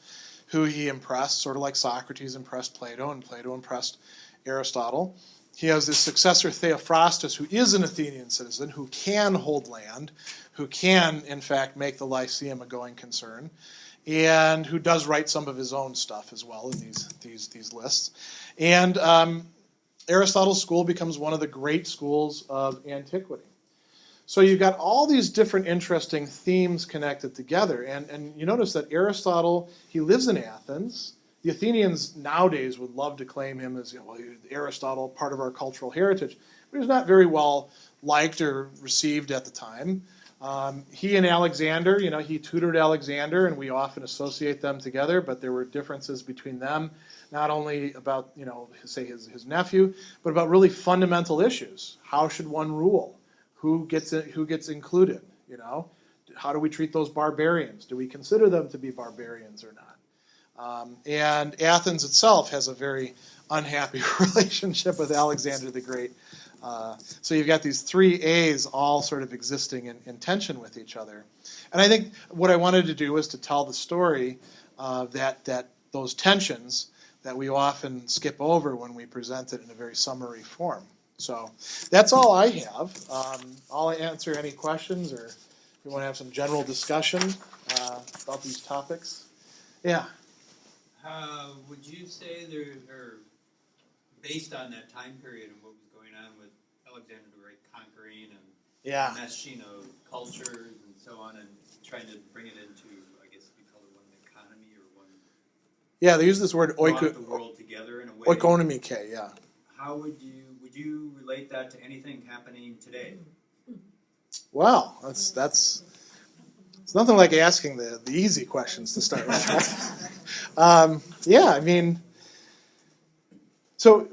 who he impressed, sort of like Socrates impressed Plato and Plato impressed Aristotle. He has this successor, Theophrastus, who is an Athenian citizen, who can hold land, who can, in fact, make the Lyceum a going concern, and who does write some of his own stuff as well in these lists. And Aristotle's school becomes one of the great schools of antiquity. So you've got all these different interesting themes connected together. And you notice that Aristotle, he lives in Athens. the Athenians nowadays would love to claim him as, well, Aristotle, part of our cultural heritage. But he was not very well liked or received at the time. He and Alexander, he tutored Alexander, and we often associate them together, but there were differences between them, not only about, say his nephew, but about really fundamental issues. How should one rule? Who gets included? How do we treat those barbarians? Do we consider them to be barbarians or not? And Athens itself has a very unhappy relationship with Alexander the Great. So you've got these three A's all sort of existing in tension with each other. And I think what I wanted to do was to tell the story that those tensions that we often skip over when we present it in a very summary form. So that's all I have. I'll answer any questions, or if you want to have some general discussion about these topics. Yeah. Would you say or based on that time period and what was going on with Alexander the Great conquering and meshing of cultures and so on, and trying to bring it into, I guess we call it one economy or one. Yeah, they use this word brought the world together in a way. Oikonomike, yeah. How would you relate that to anything happening today? Wow, that's it's nothing like asking the easy questions to start with. Right? So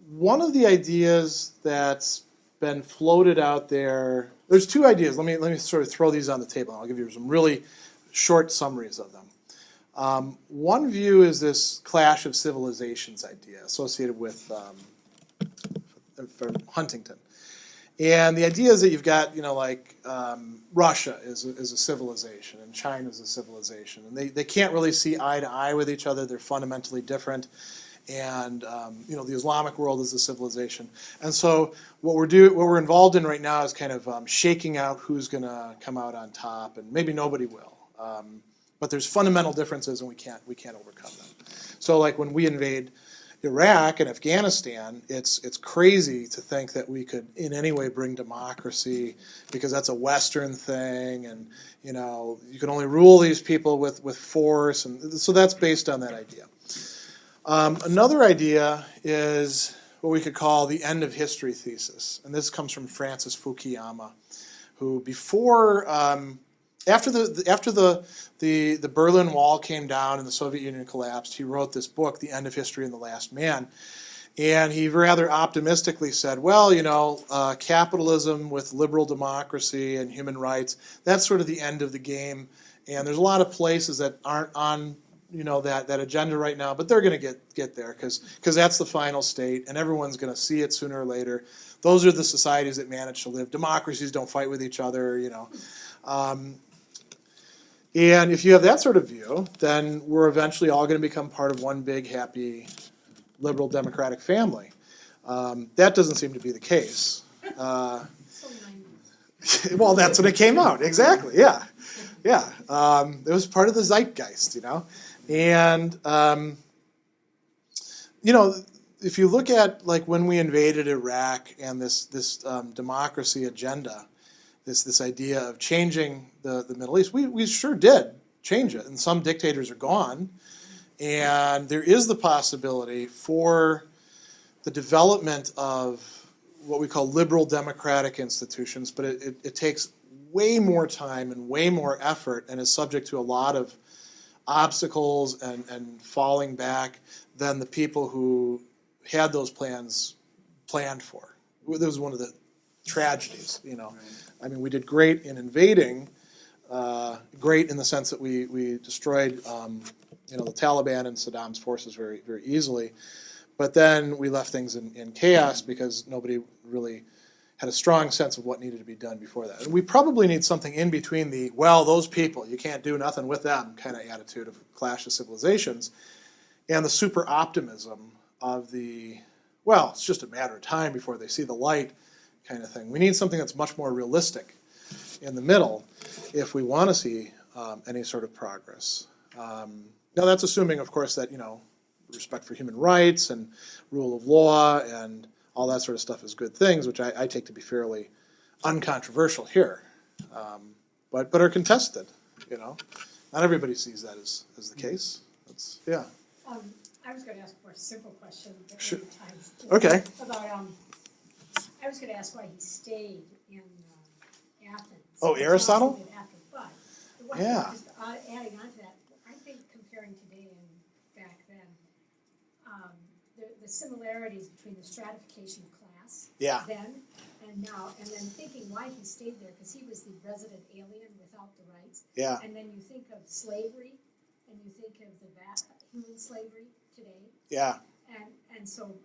one of the ideas that's been floated out there, there's two ideas. Let me sort of throw these on the table. I'll give you some really short summaries of them. One view is this clash of civilizations idea associated with Huntington. And the idea is that you've got, Russia is a civilization and China is a civilization. And they can't really see eye to eye with each other. They're fundamentally different. And, the Islamic world is a civilization. And so what we're involved in right now is kind of shaking out who's going to come out on top. And maybe nobody will. But there's fundamental differences and we can't overcome them. So like when we invade Iraq and Afghanistan, it's crazy to think that we could in any way bring democracy because that's a Western thing, and you can only rule these people with force, and so that's based on that idea. Another idea is what we could call the end of history thesis, and this comes from Francis Fukuyama, who after the Berlin Wall came down and the Soviet Union collapsed, he wrote this book, The End of History and the Last Man. And he rather optimistically said, well, capitalism with liberal democracy and human rights, that's sort of the end of the game. And there's a lot of places that aren't on that agenda right now, but they're going to get there because that's the final state, and everyone's going to see it sooner or later. Those are the societies that manage to live. Democracies don't fight with each other, And if you have that sort of view, then we're eventually all going to become part of one big, happy, liberal democratic family. That doesn't seem to be the case. Well, that's when it came out. Exactly, yeah. It was part of the zeitgeist, And, if you look at like when we invaded Iraq and this democracy agenda, this idea of changing the Middle East, we sure did change it, and some dictators are gone, and there is the possibility for the development of what we call liberal democratic institutions, but it takes way more time and way more effort and is subject to a lot of obstacles and falling back than the people who had those plans planned for. This was one of the tragedies, I mean, we did great in invading, great in the sense that we destroyed, the Taliban and Saddam's forces very, very easily. But then we left things in chaos because nobody really had a strong sense of what needed to be done before that. And we probably need something in between those people, you can't do nothing with them kind of attitude of clash of civilizations, and the super optimism of it's just a matter of time before they see the light kind of thing. We need something that's much more realistic in the middle if we want to see any sort of progress. Now that's assuming, of course, that respect for human rights and rule of law and all that sort of stuff is good things, which I take to be fairly uncontroversial here, but are contested. Not everybody sees that as the case. I was gonna ask a more simple question, but Sure. time. Okay. About, I was gonna ask why he stayed in Athens. Oh, Which Aristotle? also did after, but the one thing, Yeah. just adding on to that, I think comparing today and back then, the similarities between the stratification of class Yeah. then and now, and then thinking why he stayed there, because he was the resident alien without the rights. Yeah. And then you think of slavery, and you think of the human slavery today, Yeah. and so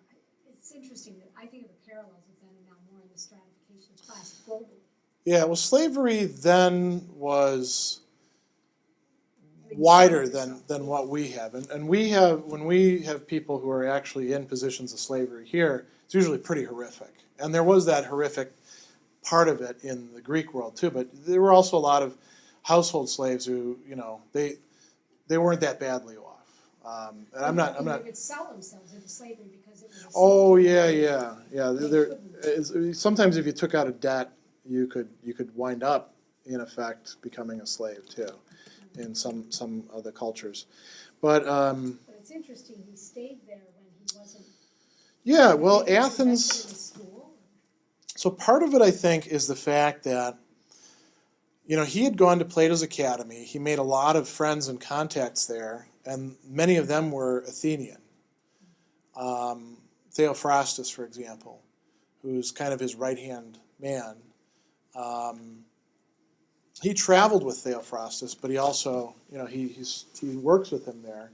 it's interesting that I think of the parallels with then and now more in the stratification of class globally. Yeah. Well, slavery then was I mean, wider you saw than it. what we have. And we have, when we have people who are actually in positions of slavery here, it's usually pretty horrific. And there was that horrific part of it in the Greek world too, but there were also a lot of household slaves who, they weren't that badly off. And I'm not. They would sell themselves into slavery because it was a Oh slavery. yeah. Sometimes if you took out a debt, you could wind up in effect becoming a slave too, in some of the cultures. But it's interesting he stayed there when he wasn't. yeah, well, Maybe he was Athens. invested in a school. So part of it, I think, is the fact that he had gone to Plato's Academy. He made a lot of friends and contacts there, and many of them were Athenian. Theophrastus, for example, who's kind of his right-hand man. He traveled with Theophrastus, but he also, he works with him there.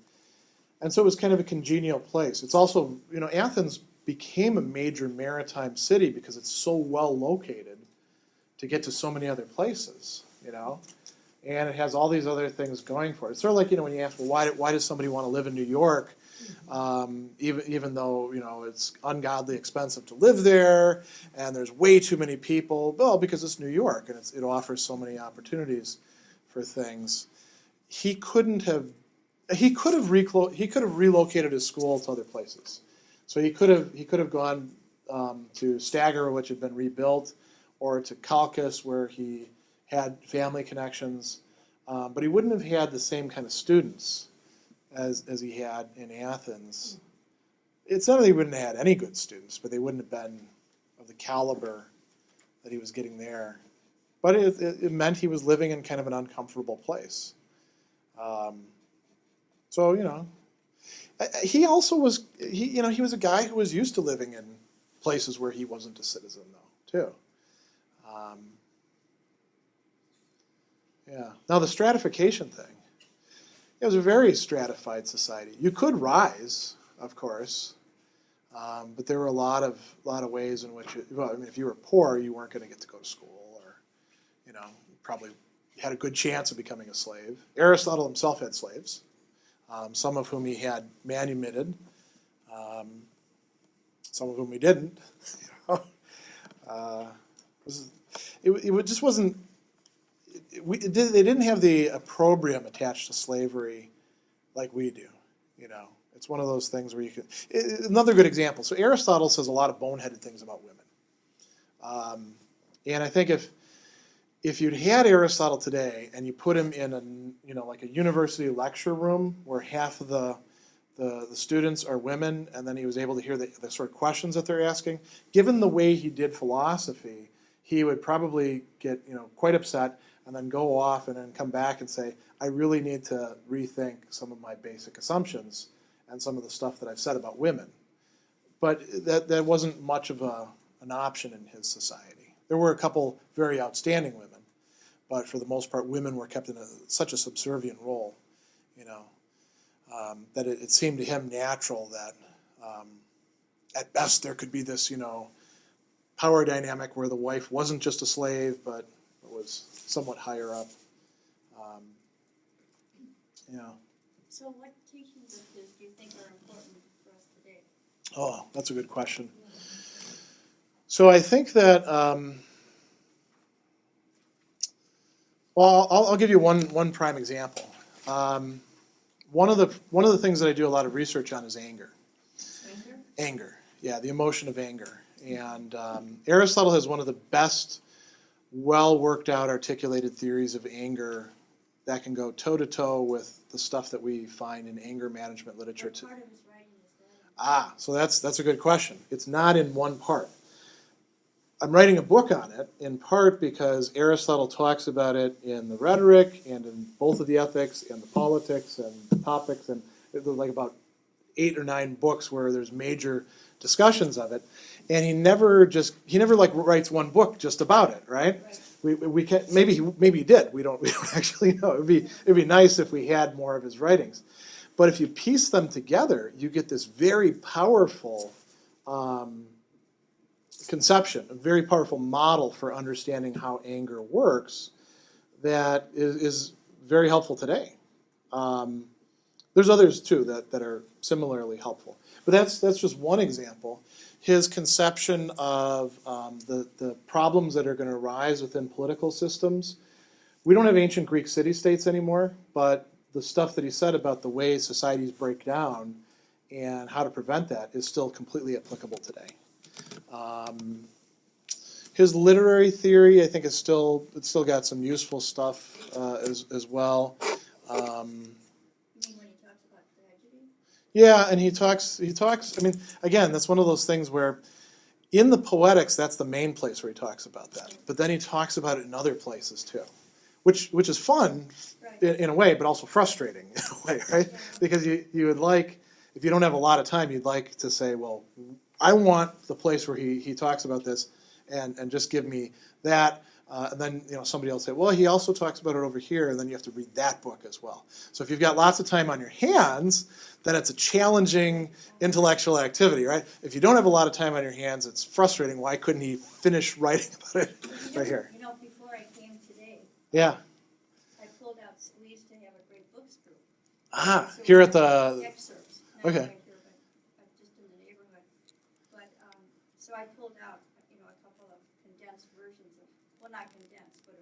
And so it was kind of a congenial place. It's also, Athens became a major maritime city because it's so well located to get to so many other places, and it has all these other things going for it. It's sort of like, when you ask, well, why does somebody want to live in New York, even though, it's ungodly expensive to live there, and there's way too many people? Well, because it's New York, and it offers so many opportunities for things. He could have relocated his school to other places. So he could have gone to Stagger, which had been rebuilt, or to Chalcis, where he had family connections, but he wouldn't have had the same kind of students as he had in Athens. It's not that he wouldn't have had any good students, but they wouldn't have been of the caliber that he was getting there. But it meant he was living in kind of an uncomfortable place. He also was, he was a guy who was used to living in places where he wasn't a citizen, though, too. Now, the stratification thing, it was a very stratified society. You could rise, of course, but there were a lot of ways in which, if you were poor, you weren't going to get to go to school, or, probably had a good chance of becoming a slave. Aristotle himself had slaves, some of whom he had manumitted, some of whom he didn't. It just wasn't. They didn't have the opprobrium attached to slavery like we do. It's one of those things where you can. Another good example. So Aristotle says a lot of boneheaded things about women, and I think if you'd had Aristotle today and you put him in a university lecture room where half of the students are women, and then he was able to hear the sort of questions that they're asking, given the way he did philosophy, he would probably get quite upset and then go off and then come back and say, I really need to rethink some of my basic assumptions and some of the stuff that I've said about women. But that wasn't much of an option in his society. There were a couple very outstanding women, but for the most part, women were kept in such a subservient role, that it seemed to him natural that at best there could be this, power dynamic where the wife wasn't just a slave, but was somewhat higher up. So what teachings of his do you think are important for us today? Oh, that's a good question. So I think that, I'll give you one prime example. One of the things that I do a lot of research on is anger. Anger, yeah, the emotion of anger. And Aristotle has one of the best, well worked out, articulated theories of anger that can go toe-to-toe with the stuff that we find in anger management literature. What part of his writing is that? So that's a good question. It's not in one part. I'm writing a book on it, in part because Aristotle talks about it in the rhetoric and in both of the ethics and the politics and the topics, and there's like about 8 or 9 books where there's major discussions of it. And he never like writes one book just about it, right? We can maybe he did. We don't actually know. It'd be nice if we had more of his writings. But if you piece them together, you get this very powerful conception, a very powerful model for understanding how anger works that is very helpful today. There's others too that are similarly helpful. But that's just one example. His conception of the problems that are going to arise within political systems. We don't have ancient Greek city-states anymore, but the stuff that he said about the way societies break down and how to prevent that is still completely applicable today. His literary theory, I think, it's still got some useful stuff as well. You mean when he talks about tragedy? Yeah, and he talks. I mean, again, that's one of those things where, in the Poetics, that's the main place where he talks about that. But then he talks about it in other places too, which is fun in a way, but also frustrating in a way, right? Yeah. Because you would like, if you don't have a lot of time, you'd like to say, well, I want the place where he talks about this, and just give me that. And then somebody else say, well, he also talks about it over here, and then you have to read that book as well. So if you've got lots of time on your hands, then it's a challenging intellectual activity, right? If you don't have a lot of time on your hands, it's frustrating. Why couldn't he finish writing about it right here? Before I came today, Yeah. I pulled out, we used to have a great books group. So Here we at had the, excerpts, not okay. right here, but just in the neighborhood. But, so I pulled out, a couple of condensed versions of, well, not condensed, but,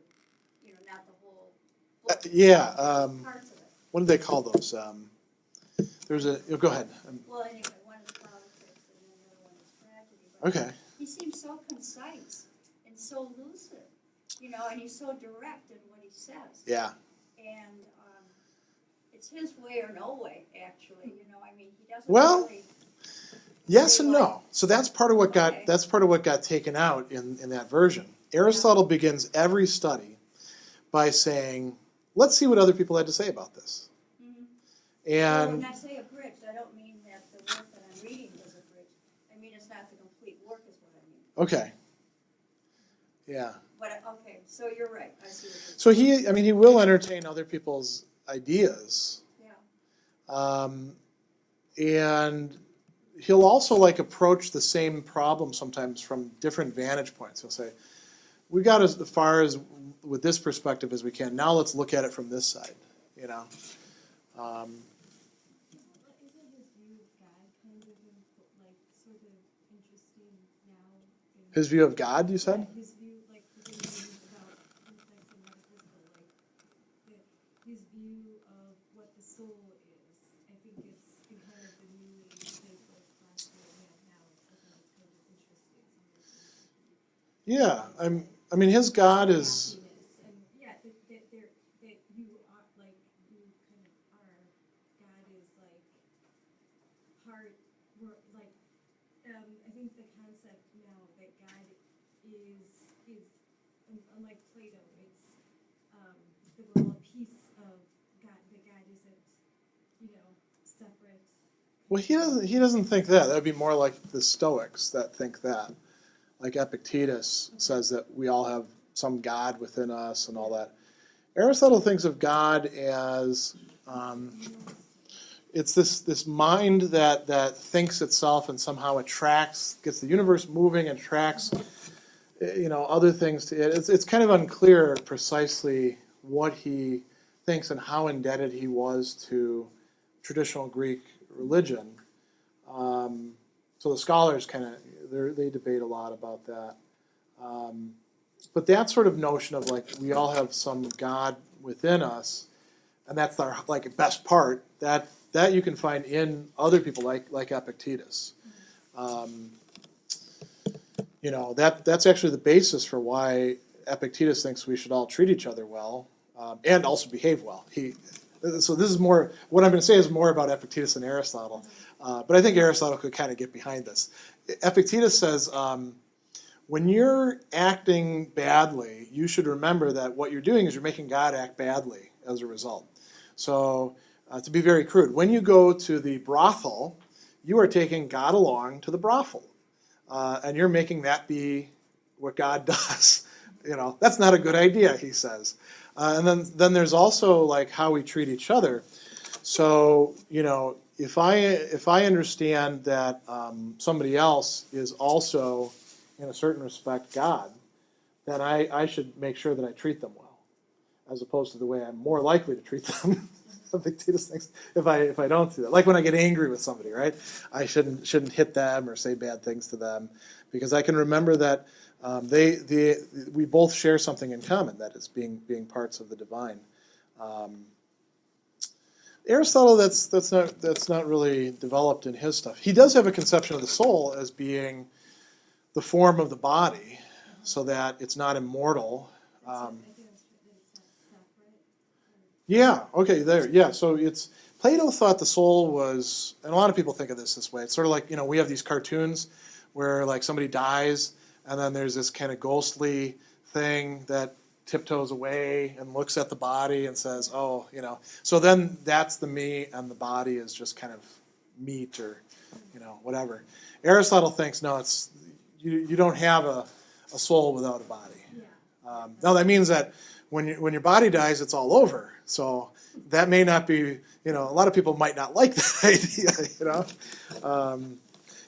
not the whole book. Yeah, Parts of it. what did they call those? There's go ahead. Well, anyway, one is politics and then the other one is tragedy. But Okay. he seems so concise and so lucid, and he's so direct in what he says. Yeah. And it's his way or no way, actually. He doesn't Well, really. Yes say and like, no. So that's part of what Okay. got taken out in that version. Aristotle begins every study by saying, let's see what other people had to say about this. Mhm. And when I say abridged, I don't mean that the work that I'm reading is abridged. I mean it's not the complete work is what I mean. okay. Yeah. But okay, so you're right. I see what you're saying. So he will entertain other people's ideas. Yeah. And he'll also approach the same problem sometimes from different vantage points. He'll say, we got as far as with this perspective as we can. Now let's look at it from this side. Isn't his view of God kind of sort of interesting now? His view of God, you said? Yeah, his view, the thing about metaphysical, his view of what the soul is. I think it's kind of the new age type of philosophy we have now. I think it's kind of interesting. Yeah, I mean, his God is. And yeah, that you are you kind of are. God is part. I think the concept now that God is unlike Plato. It's we're all a piece of God. That God isn't separate. Well, he doesn't think that. That would be more like the Stoics that think that. Like Epictetus says that we all have some God within us and all that. Aristotle thinks of God as it's this mind that thinks itself and somehow gets the universe moving, and attracts other things to it. It's kind of unclear precisely what he thinks and how indebted he was to traditional Greek religion. So the scholars they debate a lot about that. But that sort of notion of we all have some God within us, and that's our best part, that you can find in other people like Epictetus. That's actually the basis for why Epictetus thinks we should all treat each other well. and also behave well. So this is more, what I'm going to say is more about Epictetus than Aristotle. But I think Aristotle could kind of get behind this. Epictetus says, when you're acting badly, you should remember that what you're doing is you're making God act badly as a result. So to be very crude, when you go to the brothel, you are taking God along to the brothel. And you're making that be what God does. That's not a good idea, he says. And then there's also like how we treat each other. So, if I understand that somebody else is also, in a certain respect, God, then I should make sure that I treat them well, as opposed to the way I'm more likely to treat them. Epictetus thinks if I don't do that, like when I get angry with somebody, right? I shouldn't hit them or say bad things to them, because I can remember that we both share something in common, that is being parts of the divine. Aristotle, that's not really developed in his stuff. He does have a conception of the soul as being the form of the body, so that it's not immortal. Yeah. Okay. There. Yeah. So Plato thought the soul was, and a lot of people think of this way. It's sort of like, we have these cartoons where like somebody dies, and then there's this kind of ghostly thing that tiptoes away and looks at the body and says, "Oh, So then that's the me, and the body is just kind of meat or, whatever. Aristotle thinks no, it's you don't have a soul without a body. Now that means that when your body dies, it's all over. So that may not be, a lot of people might not like that idea,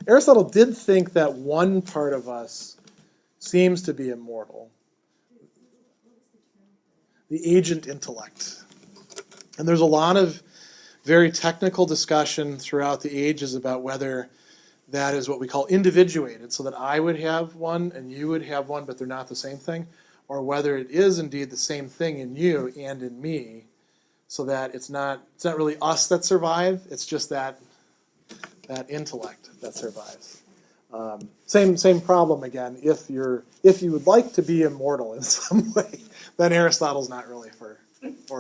Aristotle did think that one part of us seems to be immortal. The agent intellect. And there's a lot of very technical discussion throughout the ages about whether that is what we call individuated, so that I would have one and you would have one, but they're not the same thing, or whether it is indeed the same thing in you and in me, so that it's not really us that survive, it's just that intellect that survives. Same problem again. If you would like to be immortal in some way, then Aristotle's not really for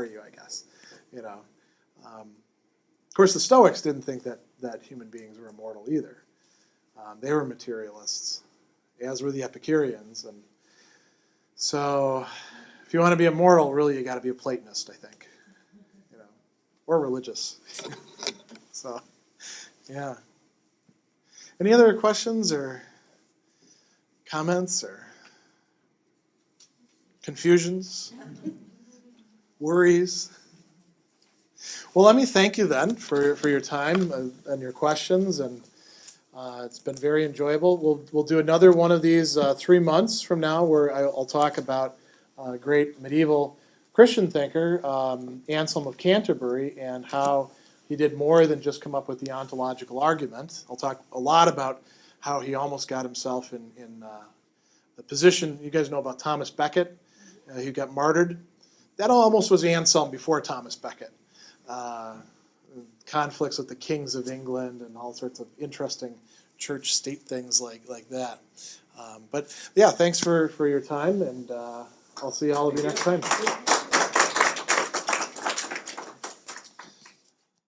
you, I guess. Of course, the Stoics didn't think that human beings were immortal either. They were materialists, as were the Epicureans, and so if you want to be immortal, really you got to be a Platonist, I think, or religious. So, yeah. Any other questions or comments or confusions, worries? Well, let me thank you then for your time and your questions, and it's been very enjoyable. We'll do another one of these 3 months from now, where I'll talk about a great medieval Christian thinker, Anselm of Canterbury, and how he did more than just come up with the ontological argument. I'll talk a lot about how he almost got himself in the position. You guys know about Thomas Becket, who got martyred. That almost was Anselm before Thomas Becket. Conflicts with the kings of England and all sorts of interesting church-state things like that. But yeah, thanks for your time, and I'll see all of you next time.